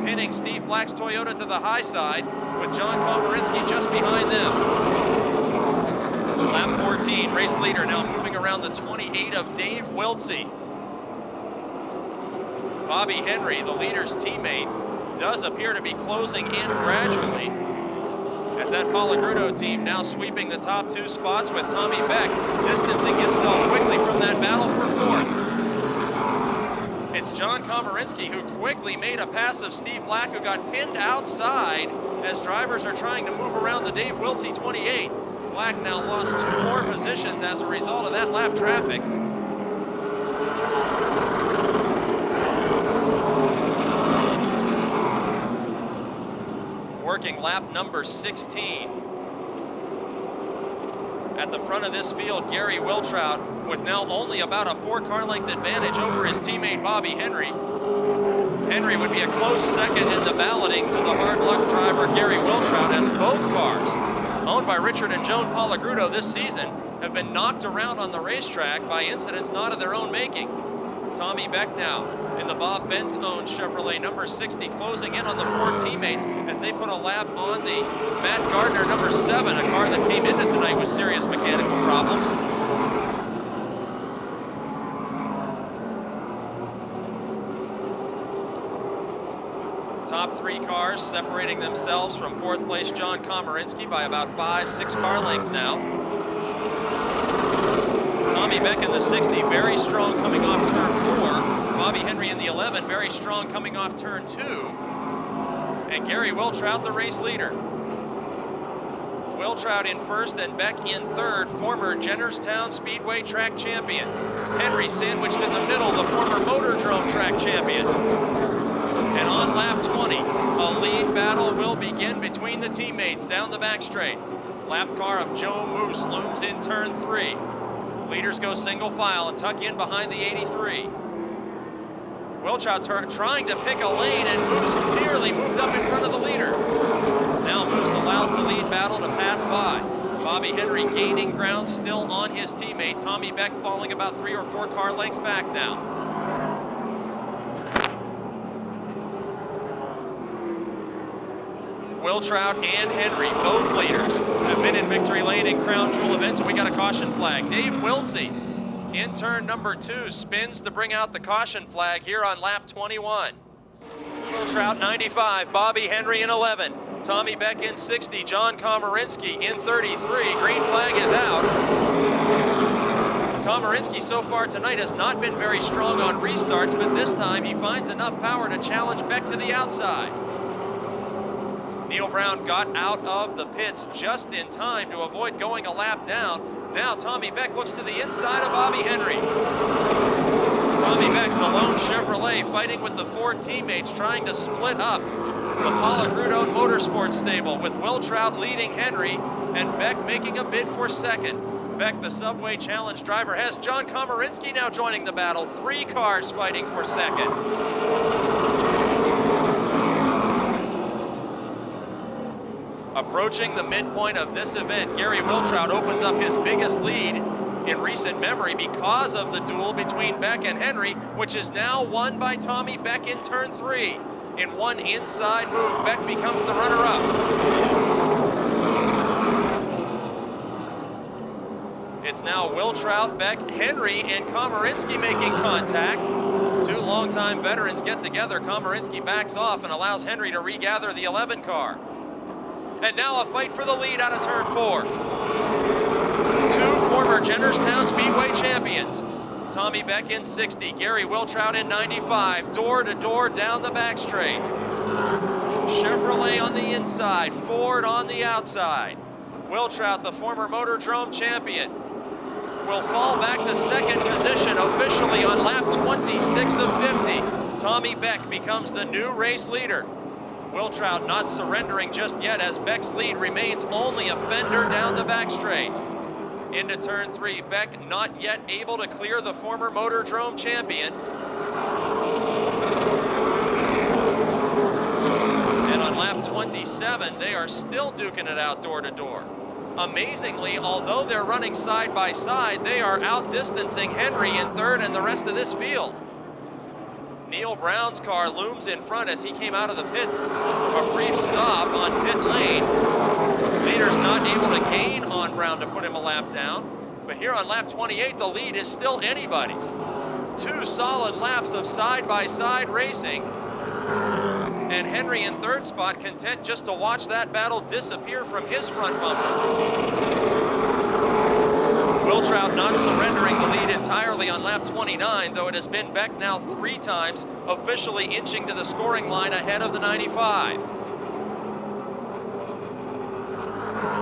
Pinning Steve Black's Toyota to the high side with John Komarinsky just behind them. Lap 14, race leader now moving around the 28 of Dave Wiltsey. Bobby Henry, the leader's teammate, does appear to be closing in gradually as that Palagrudo team now sweeping the top 2 spots with Tommy Beck distancing himself quickly from that battle for 4th. It's John Komarinsky who quickly made a pass of Steve Black, who got pinned outside as drivers are trying to move around the Dave Wiltsey 28. Black now lost 2 more positions as a result of that lap traffic. Working lap number 16. At the front of this field, Gary Wiltrout with now only about a 4-car length advantage over his teammate Bobby Henry. Henry would be a close 2nd in the balloting to the hard luck driver Gary Wiltrout, as both cars, owned by Richard and Joan Palagrudo this season, have been knocked around on the racetrack by incidents not of their own making. Tommy Beck now in the Bob Benz-owned Chevrolet number 60, closing in on the 4 teammates as they put a lap on the Matt Gardner number 7, a car that came into tonight with serious mechanical problems. Top 3 cars separating themselves from 4th place John Komarinsky by about 5-6 car lengths now. Tommy Beck in the 60, very strong coming off turn 4. Bobby Henry in the 11, very strong coming off turn 2. And Gary Wiltrout, the race leader. Wiltrout in 1st and Beck in 3rd, former Jennerstown Speedway track champions. Henry sandwiched in the middle, the former Motordrome track champion. And on lap 20, a lead battle will begin between the teammates down the back straight. Lap car of Joe Moose looms in turn 3. Leaders go single file and tuck in behind the 83. Wiltrout's trying to pick a lane, and Moose nearly moved up in front of the leader. Now Moose allows the lead battle to pass by. Bobby Henry gaining ground still on his teammate. Tommy Beck falling about 3 or 4 car lengths back now. Wiltrout and Henry, both leaders, have been in victory lane in Crown Jewel events, and we got a caution flag. Dave Wiltsey in turn number 2 spins to bring out the caution flag here on lap 21. Wiltrout 95, Bobby Henry in 11, Tommy Beck in 60, John Komarinsky in 33. Green flag is out. Komarinsky so far tonight has not been very strong on restarts, but this time he finds enough power to challenge Beck to the outside. Neil Brown got out of the pits just in time to avoid going a lap down. Now Tommy Beck looks to the inside of Bobby Henry. Tommy Beck, the lone Chevrolet, fighting with the Ford teammates, trying to split up the Paula Grudone Motorsports stable, with Wiltrout leading Henry and Beck making a bid for second. Beck, the Subway Challenge driver, has John Komarinsky now joining the battle. 3 cars fighting for second. Approaching the midpoint of this event, Gary Wiltrout opens up his biggest lead in recent memory because of the duel between Beck and Henry, which is now won by Tommy Beck in turn 3. In one inside move, Beck becomes the runner-up. It's now Wiltrout, Beck, Henry, and Komarinsky making contact. 2 longtime veterans get together. Komarinsky backs off and allows Henry to regather the 11 car. And now a fight for the lead out of turn 4. 2 former Jennerstown Speedway champions. Tommy Beck in 60, Gary Wiltrout in 95, door to door down the back straight. Chevrolet on the inside, Ford on the outside. Wiltrout, the former Motordrome champion, will fall back to second position officially on lap 26 of 50. Tommy Beck becomes the new race leader. Wiltrout not surrendering just yet, as Beck's lead remains only a fender down the back straight. Into turn 3, Beck not yet able to clear the former Motordrome champion. And on lap 27, they are still duking it out door to door. Amazingly, although they're running side by side, they are outdistancing Henry in third and the rest of this field. Neil Brown's car looms in front as he came out of the pits. A brief stop on pit lane. Leader's not able to gain on Brown to put him a lap down, but here on lap 28, the lead is still anybody's. 2 solid laps of side-by-side racing, and Henry in third spot, content just to watch that battle disappear from his front bumper. Wiltrout not surrendering the lead entirely on lap 29, though it has been Beck now 3 times, officially inching to the scoring line ahead of the 95.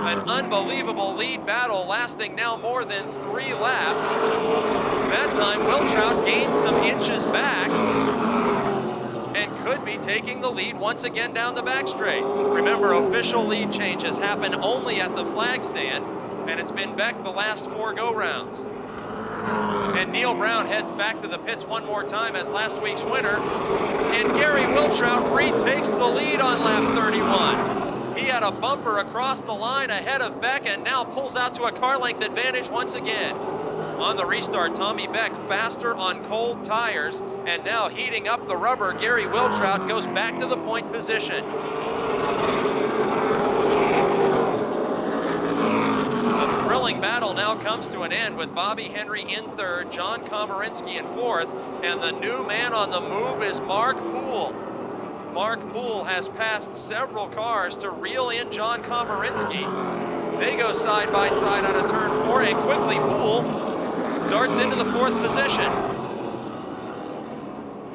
An unbelievable lead battle lasting now more than 3 laps. That time, Wiltrout gained some inches back and could be taking the lead once again down the back straight. Remember, official lead changes happen only at the flag stand, and it's been Beck the last 4 go-rounds. And Neil Brown heads back to the pits one more time as last week's winner, and Gary Wiltrout retakes the lead on lap 31. He had a bumper across the line ahead of Beck and now pulls out to a car length advantage once again. On the restart, Tommy Beck faster on cold tires, and now heating up the rubber, Gary Wiltrout goes back to the point position. The thrilling battle now comes to an end with Bobby Henry in third, John Komarinsky in fourth, and the new man on the move is Mark Poole. Mark Poole has passed several cars to reel in John Komarinsky. They go side by side out of turn 4, and quickly Poole darts into the 4th position.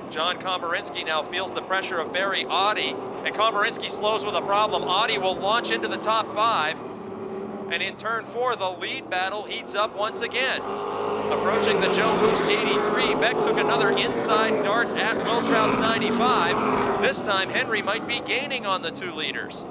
John Komarinsky now feels the pressure of Barry Audi, and Komarinsky slows with a problem. Audi will launch into the top 5, and in turn 4, the lead battle heats up once again. Approaching the Joe Moose 83, Beck took another inside dart at Wiltrout's 95. This time, Henry might be gaining on the 2 leaders.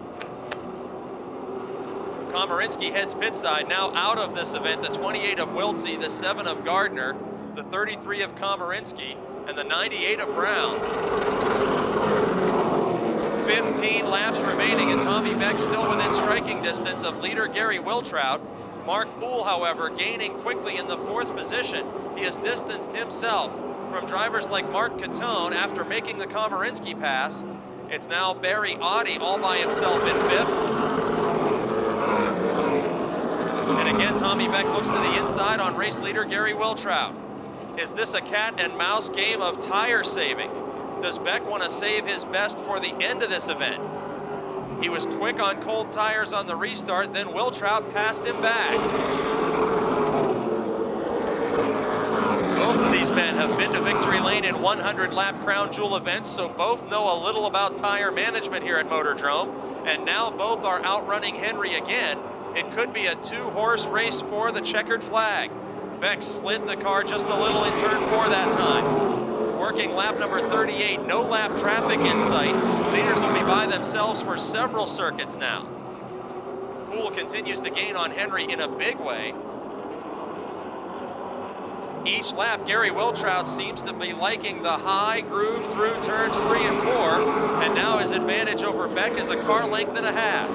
Komarinsky heads pit side, now out of this event. The 28 of Wiltsey, the 7 of Gardner, the 33 of Komarinsky, and the 98 of Brown. 15 laps remaining, and Tommy Beck still within striking distance of leader Gary Wiltrout. Mark Poole, however, gaining quickly in the 4th position. He has distanced himself from drivers like Mark Catone after making the Komarinsky pass. It's now Barry Audi all by himself in 5th. And again, Tommy Beck looks to the inside on race leader Gary Wiltrout. Is this a cat and mouse game of tire saving? Does Beck want to save his best for the end of this event? He was quick on cold tires on the restart, then Wiltrout passed him back. these men have been to victory lane in 100-lap crown jewel events, so both know a little about tire management here at Motordrome, and now both are outrunning Henry again. It could be a two-horse race for the checkered flag. Beck slid the car just a little in turn 4 that time. Working lap number 38, no lap traffic in sight. Leaders will be by themselves for several circuits now. Poole continues to gain on Henry in a big way. Each lap, Gary Wiltrout seems to be liking the high groove through turns 3 and 4, and now his advantage over Beck is a car length and a half.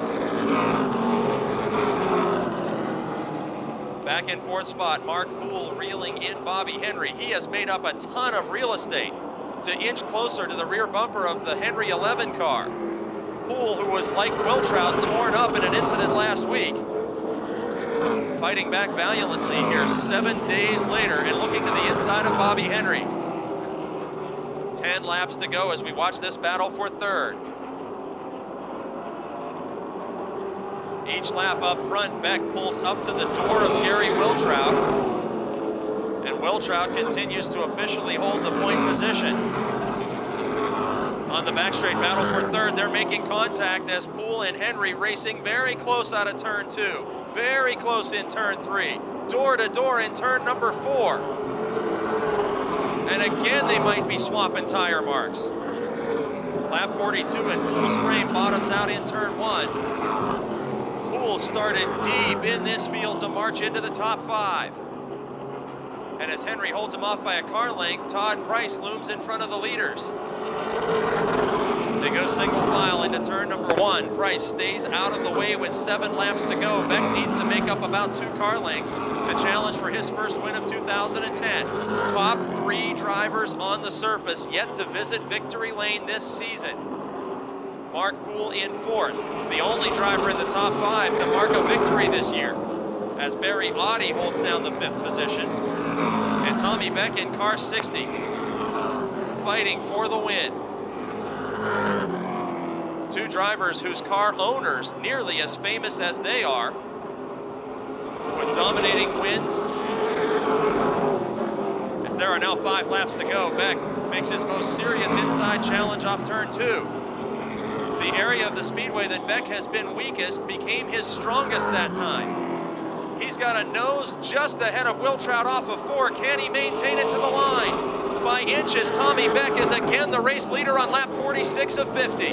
Back in 4th spot, Mark Poole reeling in Bobby Henry. He has made up a ton of real estate to inch closer to the rear bumper of the Henry 11 car. Poole, who was like Wiltrout, torn up in an incident last week, fighting back valiantly here 7 days later and looking to the inside of Bobby Henry. 10 laps to go as we watch this battle for 3rd. Each lap up front, Beck pulls up to the door of Gary Wiltrout, and Wiltrout continues to officially hold the point position. On the back straight battle for 3rd, they're making contact as Poole and Henry racing very close out of turn 2, very close in turn 3, door to door in turn number 4. And again, they might be swapping tire marks. Lap 42 and Poole's frame bottoms out in turn 1. Poole started deep in this field to march into the top 5. And as Henry holds him off by a car length, Todd Price looms in front of the leaders. They go single file into turn number 1. Price stays out of the way with 7 laps to go. Beck needs to make up about 2 car lengths to challenge for his first win of 2010. Top 3 drivers on the surface yet to visit victory lane this season. Mark Poole in 4th, the only driver in the top 5 to mark a victory this year, as Barry Audi holds down the 5th position. And Tommy Beck in car 60, fighting for the win. 2 drivers whose car owners nearly as famous as they are, with dominating wins. As there are now 5 laps to go, Beck makes his most serious inside challenge off turn 2. The area of the speedway that Beck has been weakest became his strongest that time. He's got a nose just ahead of Wiltrout off of 4. Can he maintain it to the line? By inches, Tommy Beck is again the race leader on lap 46 of 50.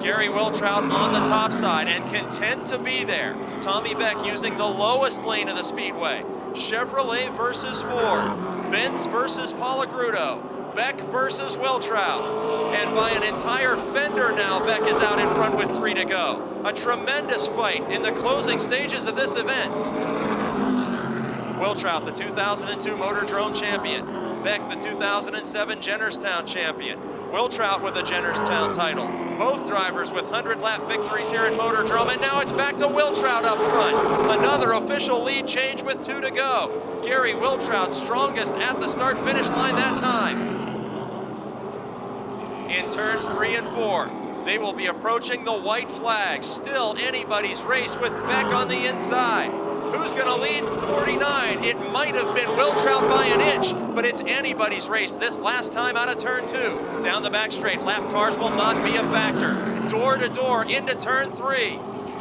Gary Wiltrout on the top side and content to be there. Tommy Beck using the lowest lane of the speedway. Chevrolet versus Ford. Benz versus Palagrudo. Beck versus Wiltrout. And by an entire fender now, Beck is out in front with 3 to go. A tremendous fight in the closing stages of this event. Wiltrout, the 2002 Motordrome champion. Beck, the 2007 Jennerstown champion. Wiltrout with a Jennerstown title. Both drivers with 100-lap victories here at Motordrome, and now it's back to Wiltrout up front. Another official lead change with 2 to go. Gary Wiltrout strongest at the start-finish line that time. In turns 3 and 4, they will be approaching the white flag. Still anybody's race with Beck on the inside. Who's going to lead 49? It might have been Wiltrout by an inch, but it's anybody's race this last time out of turn 2. Down the back straight, lap cars will not be a factor. Door to door into turn 3.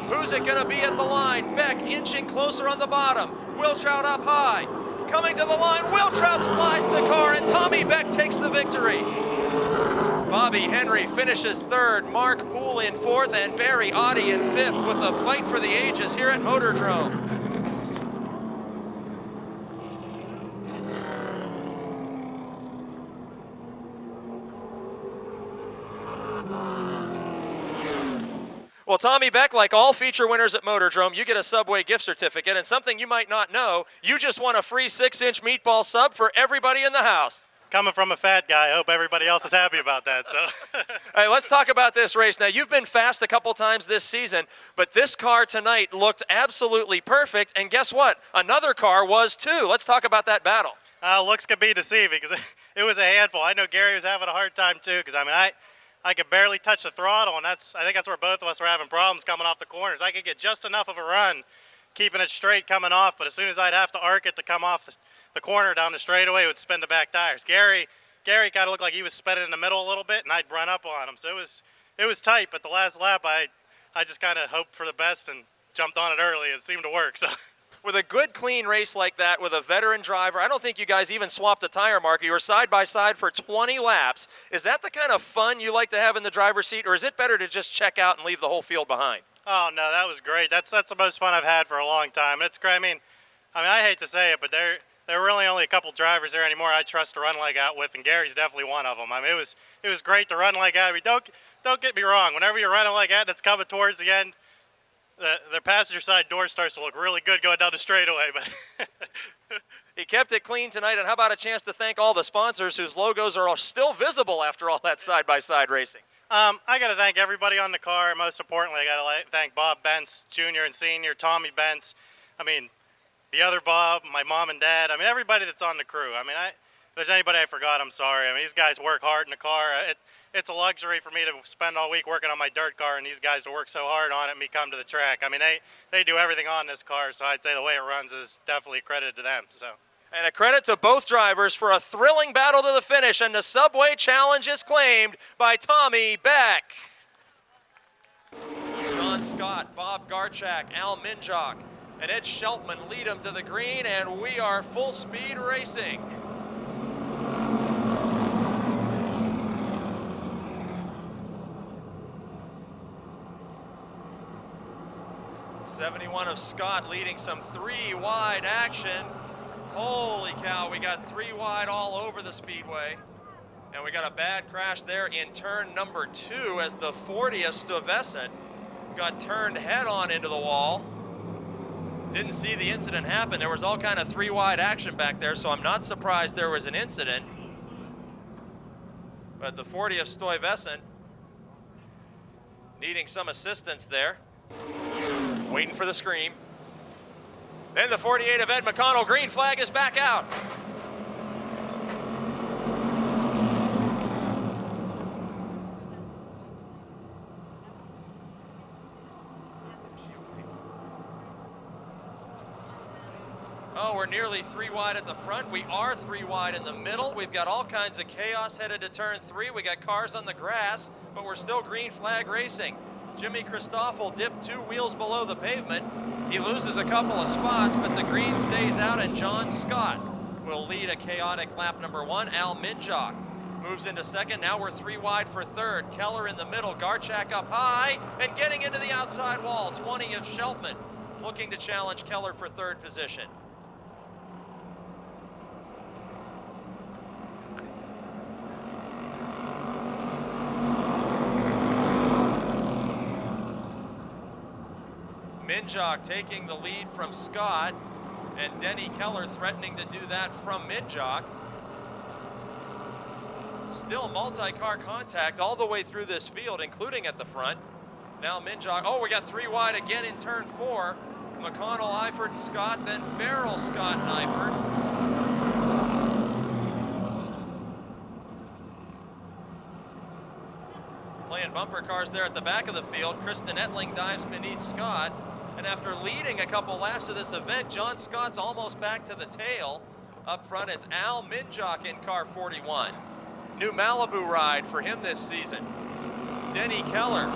Who's it going to be at the line? Beck inching closer on the bottom. Wiltrout up high. Coming to the line, Wiltrout slides the car, and Tommy Beck takes the victory. Bobby Henry finishes 3rd, Mark Poole in 4th, and Barry Audi in 5th with a fight for the ages here at Motordrome. Well, Tommy Beck, like all feature winners at Motordrome, you get a Subway gift certificate, and something you might not know, you just won a free 6-inch meatball sub for everybody in the house. Coming from a fat guy, I hope everybody else is happy about that. So, All right, let's talk about this race. Now, you've been fast a couple times this season, but this car tonight looked absolutely perfect, and guess what? Another car was too. Let's talk about that battle. looks could be deceiving because it was a handful. I know Gary was having a hard time too because, I mean, I could barely touch the throttle, and I think that's where both of us were having problems coming off the corners. I could get just enough of a run keeping it straight coming off, but as soon as I'd have to arc it to come off the corner down the straightaway would spin the back tires. Gary kind of looked like he was spinning in the middle a little bit, and I'd run up on him. So it was tight, but the last lap I just kind of hoped for the best and jumped on it early. It seemed to work. So. With a good, clean race like that with a veteran driver, I don't think you guys even swapped a tire marker. You were side by side for 20 laps. Is that the kind of fun you like to have in the driver's seat, or is it better to just check out and leave the whole field behind? Oh no, that was great. That's the most fun I've had for a long time. It's great. I mean, I hate to say it, but there are really only a couple drivers there anymore I trust to run like that with, and Gary's definitely one of them. I mean, it was great to run like that. I mean, don't get me wrong. Whenever you're running like that, it's coming towards the end. The passenger side door starts to look really good going down the straightaway, but he kept it clean tonight. And how about a chance to thank all the sponsors whose logos are still visible after all that side-by-side racing? I got to thank everybody on the car. Most importantly, I got to thank Bob Bentz, Jr. and Senior, Tommy Bentz. I mean, the other Bob, my mom and dad. I mean, everybody that's on the crew. I mean, if there's anybody I forgot, I'm sorry. I mean, these guys work hard in the car. It's a luxury for me to spend all week working on my dirt car and these guys to work so hard on it and me come to the track. I mean, they do everything on this car, so I'd say the way it runs is definitely credited to them. So. And a credit to both drivers for a thrilling battle to the finish, and the Subway Challenge is claimed by Tommy Beck. John Scott, Bob Garchak, Al Minjock, and Ed Sheltman lead them to the green, and we are full speed racing. 71 of Scott leading some 3 wide action. Holy cow, we got 3 wide all over the speedway. And we got a bad crash there in turn number 2 as the 40 of Stuyvesant got turned head on into the wall. Didn't see the incident happen. There was all kind of 3 wide action back there, so I'm not surprised there was an incident. But the 40 of Stuyvesant needing some assistance there. Waiting for the scream. Then the 48 of Ed McConnell, green flag is back out. Oh, we're nearly 3 wide at the front. We are 3 wide in the middle. We've got all kinds of chaos headed to turn 3. We got cars on the grass, but we're still green flag racing. Jimmy Christoffel dipped 2 wheels below the pavement. He loses a couple of spots, but the green stays out, and John Scott will lead a chaotic lap number 1. Al Minjock moves into second. Now we're 3 wide for third. Keller in the middle, Garchak up high, and getting into the outside wall. 20 of Sheltman looking to challenge Keller for third position. Minjock taking the lead from Scott, and Denny Keller threatening to do that from Minjock. Still multi-car contact all the way through this field, including at the front. Now Minjock, oh, we got 3 wide again in turn 4. McConnell, Eifert, and Scott, then Farrell, Scott, and Eifert. Playing bumper cars there at the back of the field. Kristen Ettling dives beneath Scott. And after leading a couple laps of this event, John Scott's almost back to the tail. Up front, it's Al Minjock in car 41. New Malibu ride for him this season. Denny Keller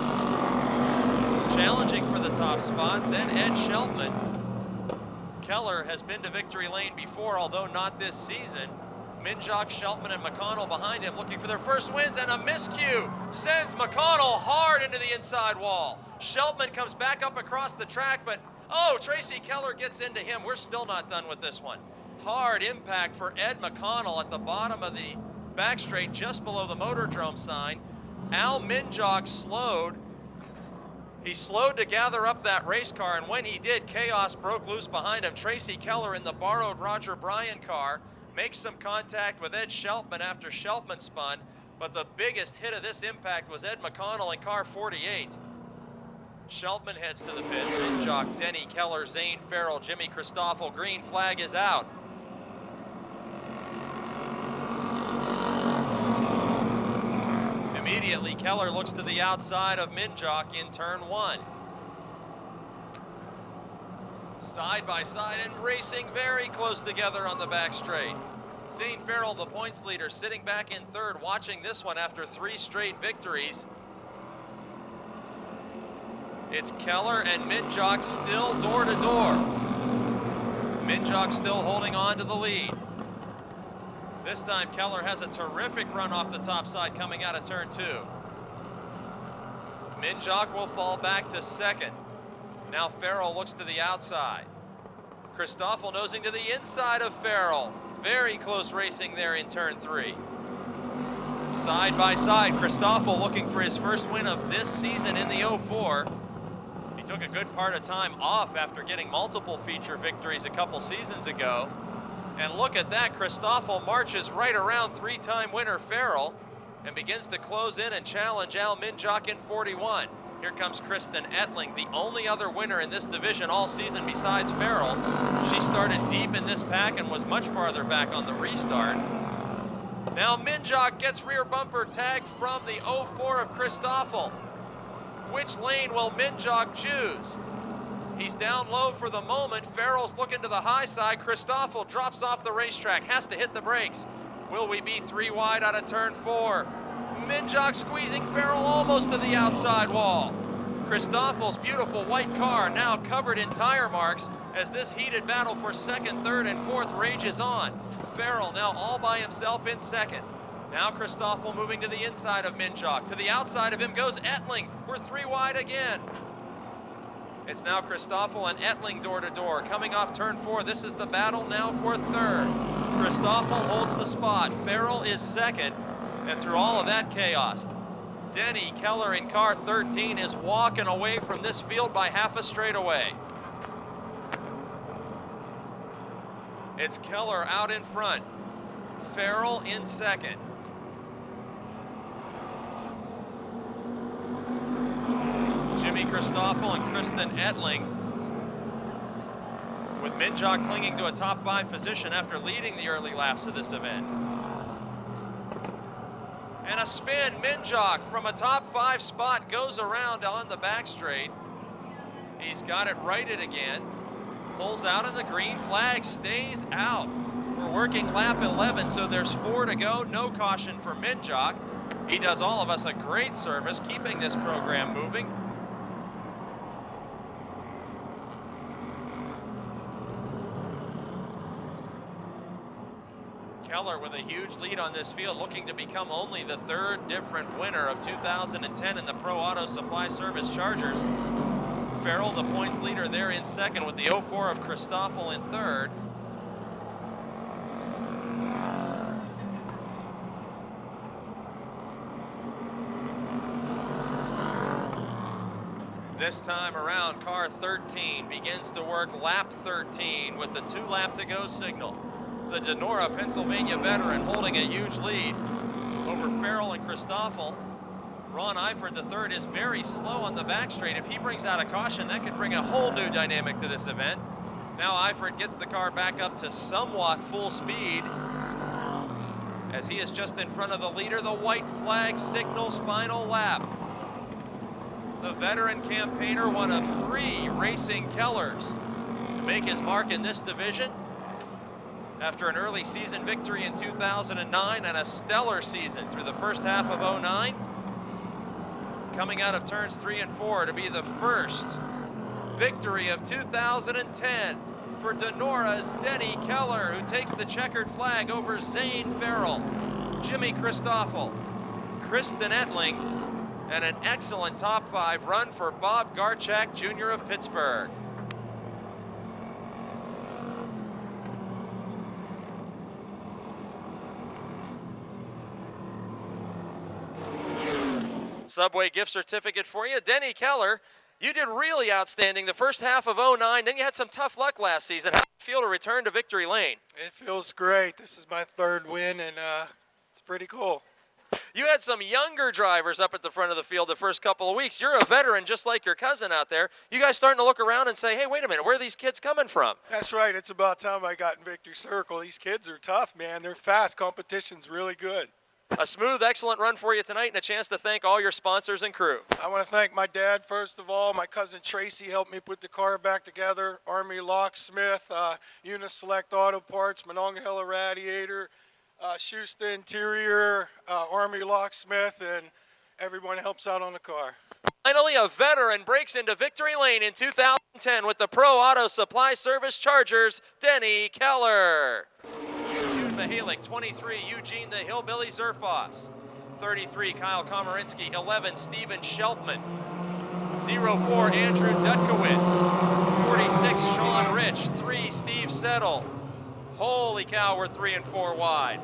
challenging for the top spot, then Ed Sheltman. Keller has been to victory lane before, although not this season. Minjock, Sheltman, and McConnell behind him looking for their first wins, and a miscue sends McConnell hard into the inside wall. Sheltman comes back up across the track, but oh, Tracy Keller gets into him. We're still not done with this one. Hard impact for Ed McConnell at the bottom of the back straight just below the Motordrome sign. Al Minjock slowed. He slowed to gather up that race car, and when he did, chaos broke loose behind him. Tracy Keller in the borrowed Roger Bryan car makes some contact with Ed Sheltman after Sheltman spun, but the biggest hit of this impact was Ed McConnell in car 48. Sheltman heads to the pits. Minjock, Denny Keller, Zane Farrell, Jimmy Christoffel. Green flag is out. Immediately, Keller looks to the outside of Minjock in turn 1. Side by side and racing very close together on the back straight. Zane Farrell, the points leader, sitting back in third, watching this one after 3 straight victories. It's Keller and Minjock still door to door. Minjock still holding on to the lead. This time Keller has a terrific run off the top side coming out of turn 2. Minjock will fall back to second. Now Farrell looks to the outside. Christoffel nosing to the inside of Farrell. Very close racing there in turn 3. Side by side, Christoffel looking for his first win of this season in the 04. He took a good part of time off after getting multiple feature victories a couple seasons ago. And look at that, Christoffel marches right around 3-time winner Farrell and begins to close in and challenge Al Minjock in 41. Here comes Kristen Ettling, the only other winner in this division all season besides Farrell. She started deep in this pack and was much farther back on the restart. Now Minjock gets rear bumper tag from the 04 of Christoffel. Which lane will Minjock choose? He's down low for the moment. Farrell's looking to the high side. Christoffel drops off the racetrack, has to hit the brakes. Will we be 3 wide out of turn 4? Minjock squeezing Farrell almost to the outside wall. Christoffel's beautiful white car now covered in tire marks as this heated battle for second, third, and fourth rages on. Farrell now all by himself in second. Now Christoffel moving to the inside of Minjock. To the outside of him goes Ettling. We're 3 wide again. It's now Christoffel and Ettling door to door. Coming off turn 4, this is the battle now for third. Christoffel holds the spot. Farrell is second. And through all of that chaos, Denny Keller in car 13 is walking away from this field by half a straightaway. It's Keller out in front. Farrell in second. Jimmy Christoffel and Kristen Ettling, with Minjock clinging to a top 5 position after leading the early laps of this event. And a spin, Minjock from a top 5 spot goes around on the back straight. He's got it righted again. Pulls out and the green flag stays out. We're working lap 11, so there's 4 to go. No caution for Minjock. He does all of us a great service, keeping this program moving. Keller with a huge lead on this field, looking to become only the 3rd different winner of 2010 in the Pro Auto Supply Service Chargers. Farrell, the points leader, there in second with the 04 of Christoffel in third. This time around, car 13 begins to work lap 13 with the 2 lap to go signal. The Denora, Pennsylvania veteran holding a huge lead over Farrell and Christoffel. Ron Eifert, the third, is very slow on the back straight. If he brings out a caution, that could bring a whole new dynamic to this event. Now Eifert gets the car back up to somewhat full speed as he is just in front of the leader. The white flag signals final lap. The veteran campaigner, one of 3 racing Kellers to make his mark in this division. After an early season victory in 2009 and a stellar season through the first half of 09, coming out of turns 3 and 4 to be the first victory of 2010 for Denora's Denny Keller, who takes the checkered flag over Zane Farrell, Jimmy Christoffel, Kristen Ettling, and an excellent top 5 run for Bob Garchak Jr. of Pittsburgh. Subway gift certificate for you. Denny Keller, you did really outstanding the first half of 09. Then you had some tough luck last season. How do you feel to return to victory lane? It feels great. This is my 3rd win, and it's pretty cool. You had some younger drivers up at the front of the field the first couple of weeks. You're a veteran just like your cousin out there. You guys starting to look around and say, hey, wait a minute, where are these kids coming from? That's right. It's about time I got in Victory Circle. These kids are tough, man. They're fast. Competition's really good. A smooth, excellent run for you tonight and a chance to thank all your sponsors and crew. I want to thank my dad, first of all. My cousin Tracy helped me put the car back together. Army Locksmith, Uniselect Auto Parts, Monongahela Radiator, Schuster Interior, Army Locksmith, and everyone helps out on the car. Finally, a veteran breaks into victory lane in 2010 with the Pro Auto Supply Service Chargers, Denny Keller. Jude Mihalik, 23, Eugene the Hillbilly Zerfoss. 33, Kyle Komarinsky. 11, Steven Sheltman. 04, Andrew Dutkowitz. 46, Sean Rich. 3, Steve Settle. Holy cow, we're 3 and 4 wide.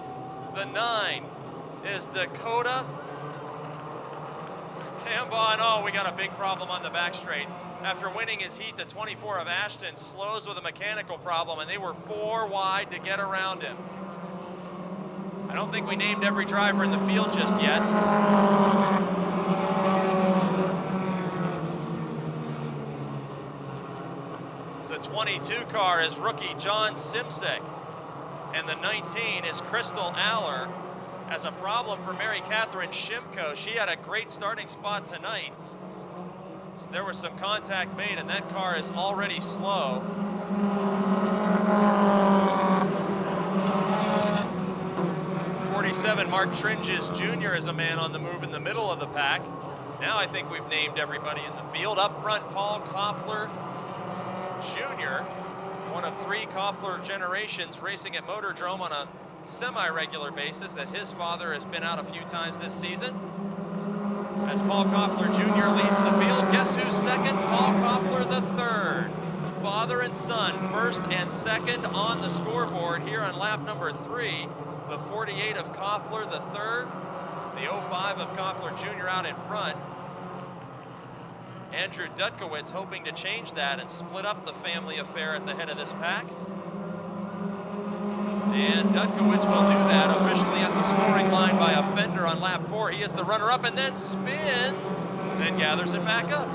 The 9 is Dakota. Stand by. Oh, we got a big problem on the back straight. After winning his heat, the 24 of Ashton slows with a mechanical problem, and they were 4 wide to get around him. I don't think we named every driver in the field just yet. The 22 car is rookie John Simsek, and the 19 is Crystal Aller. As a problem for Mary Catherine Shimko, she had a great starting spot tonight. There was some contact made, and that car is already slow. '47 Mark Tringes Jr. is a man on the move in the middle of the pack. Now I think we've named everybody in the field. Up front, Paul Koffler Jr., one of 3 Koffler generations racing at Motordrome on a semi-regular basis, as his father has been out a few times this season. As Paul Koffler Jr. leads the field, guess who's second? Paul Koffler the third. Father and son, first and second on the scoreboard here on lap number 3. The 48 of Koffler the third, the 05 of Koffler Jr. out in front. Andrew Dutkowitz hoping to change that and split up the family affair at the head of this pack. And Dutkowitz will do that officially at the scoring line by a fender on lap 4. He is the runner-up and then spins, and then gathers it back up.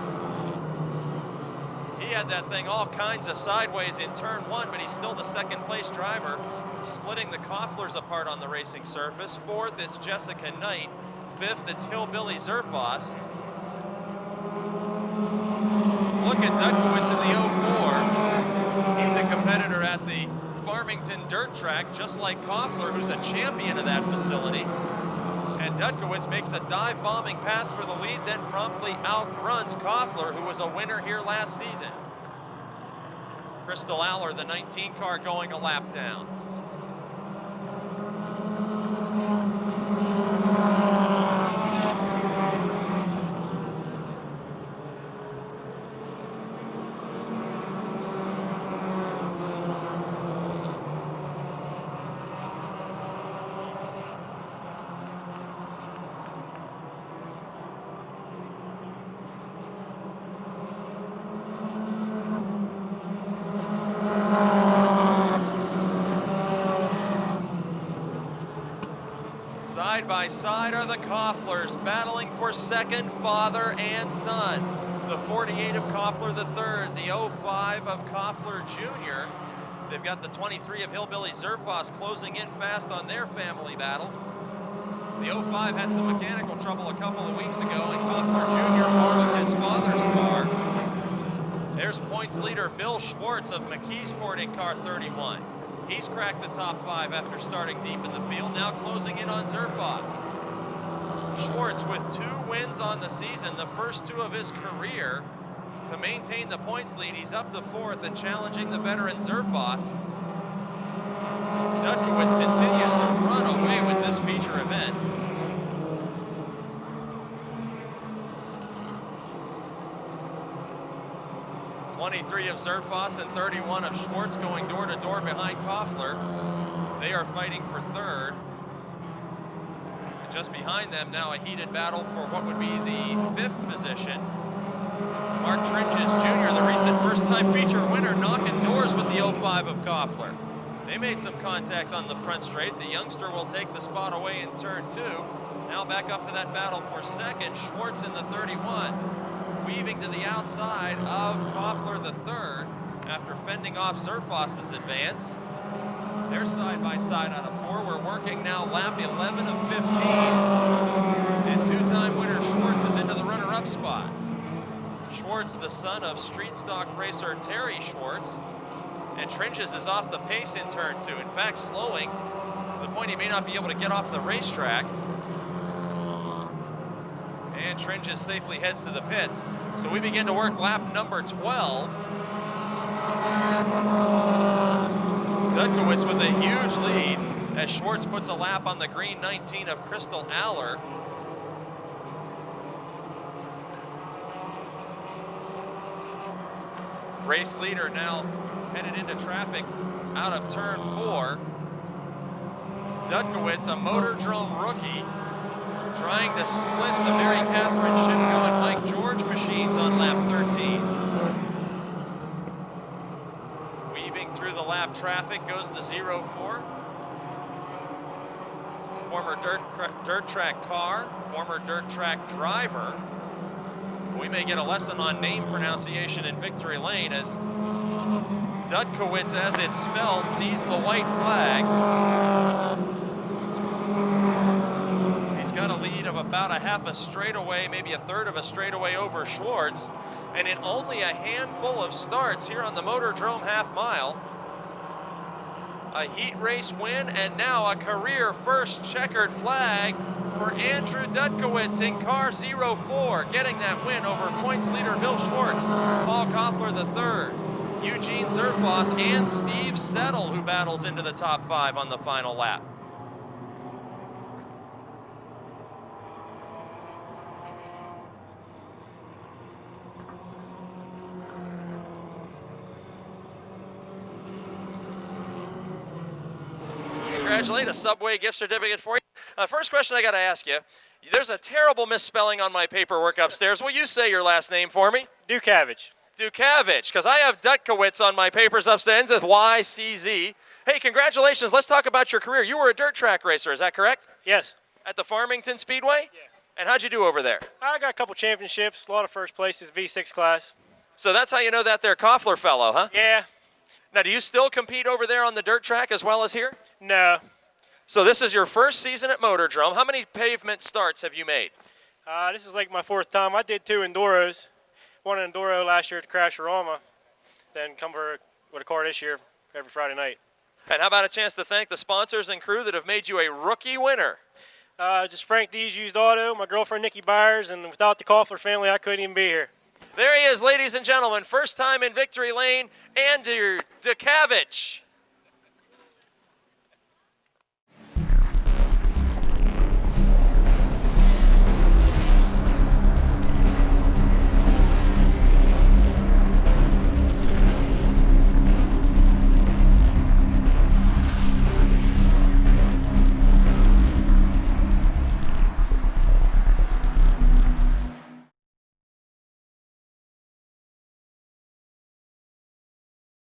He had that thing all kinds of sideways in turn 1, but he's still the second place driver, splitting the Kofflers apart on the racing surface. 4th, it's Jessica Knight. 5th, it's Hillbilly Zerfoss. Look at Dutkowitz in the 04. He's a competitor at the Farmington dirt track, just like Koffler, who's a champion of that facility. And Dutkowitz makes a dive-bombing pass for the lead, then promptly outruns Koffler, who was a winner here last season. Crystal Aller, the 19 car, going a lap down. Side by side are the Kofflers, battling for second, father and son. The 48 of Koffler III, the 05 of Koffler Jr. They've got the 23 of Hillbilly Zerfoss closing in fast on their family battle. The 05 had some mechanical trouble a couple of weeks ago, and Koffler Jr. borrowed his father's car. There's points leader Bill Schwartz of McKeesport in car 31. He's cracked the top 5 after starting deep in the field, now closing in on Zerfoss. Schwartz with 2 wins on the season, the first 2 of his career. To maintain the points lead, he's up to 4th and challenging the veteran Zerfoss. Dutkowitz continues to run away with this feature event. '23 of Zerfoss and 31 of Schwartz going door to door behind Koffler. They are fighting for 3rd. And just behind them now a heated battle for what would be the 5th position. Mark Tringes Jr., the recent first-time feature winner, knocking doors with the 05 of Koffler. They made some contact on the front straight. The youngster will take the spot away in turn 2. Now back up to that battle for 2nd. Schwartz in the 31. Weaving to the outside of Koffler III after fending off Zerfoss's advance. They're side by side out of 4th. 4. We're working now lap 11 of 15. And two-time winner Schwartz is into the runner-up spot. Schwartz, the son of street stock racer Terry Schwartz. And Tringes is off the pace in turn 2. In fact, slowing to the point he may not be able to get off the racetrack. And Tringes safely heads to the pits. So we begin to work lap number 12. Dudkowitz with a huge lead as Schwartz puts a lap on the green 19 of Crystal Aller. Race leader now headed into traffic out of turn 4. Dudkowitz, a Motordrome rookie, trying to split the Mary Catherine Shipko and Mike George machines on lap 13. Weaving through the lap traffic goes the 0-4. Former dirt track car, former dirt track driver. We may get a lesson on name pronunciation in Victory Lane as Dudkowitz, as it's spelled, sees the white flag. He's got a lead of about a half a straightaway, maybe a third of a straightaway over Schwartz. And in only a handful of starts here on the Motordrome half mile, a heat race win and now a career first checkered flag for Andrew Dudkowitz in car 04, getting that win over points leader Bill Schwartz, Paul Koffler III, Eugene Zerfloss, and Steve Settle, who battles into the top 5 on the final lap. Congratulate, a Subway gift certificate for you. First question I got to ask you. There's a terrible misspelling on my paperwork upstairs. Will you say your last name for me? Dukavich. Dukavich, because I have Dudkowitz on my papers upstairs with YCZ. Hey, congratulations. Let's talk about your career. You were a dirt track racer, is that correct? Yes. At the Farmington Speedway? Yeah. And how'd you do over there? I got a couple championships, a lot of first places, V6 class. So that's how you know that there Koffler fellow, huh? Yeah. Now, do you still compete over there on the dirt track as well as here? No. So this is your first season at Motordrome. How many pavement starts have you made? This is like my 4th time. I did 2 Enduros. One Enduro last year at Crasherama. Then come with a car this year every Friday night. And how about a chance to thank the sponsors and crew that have made you a rookie winner? Just Frank D's Used Auto, my girlfriend Nikki Byers, and without the Koffler family, I couldn't even be here. There he is, ladies and gentlemen. First time in Victory Lane, Andrew Dukavich.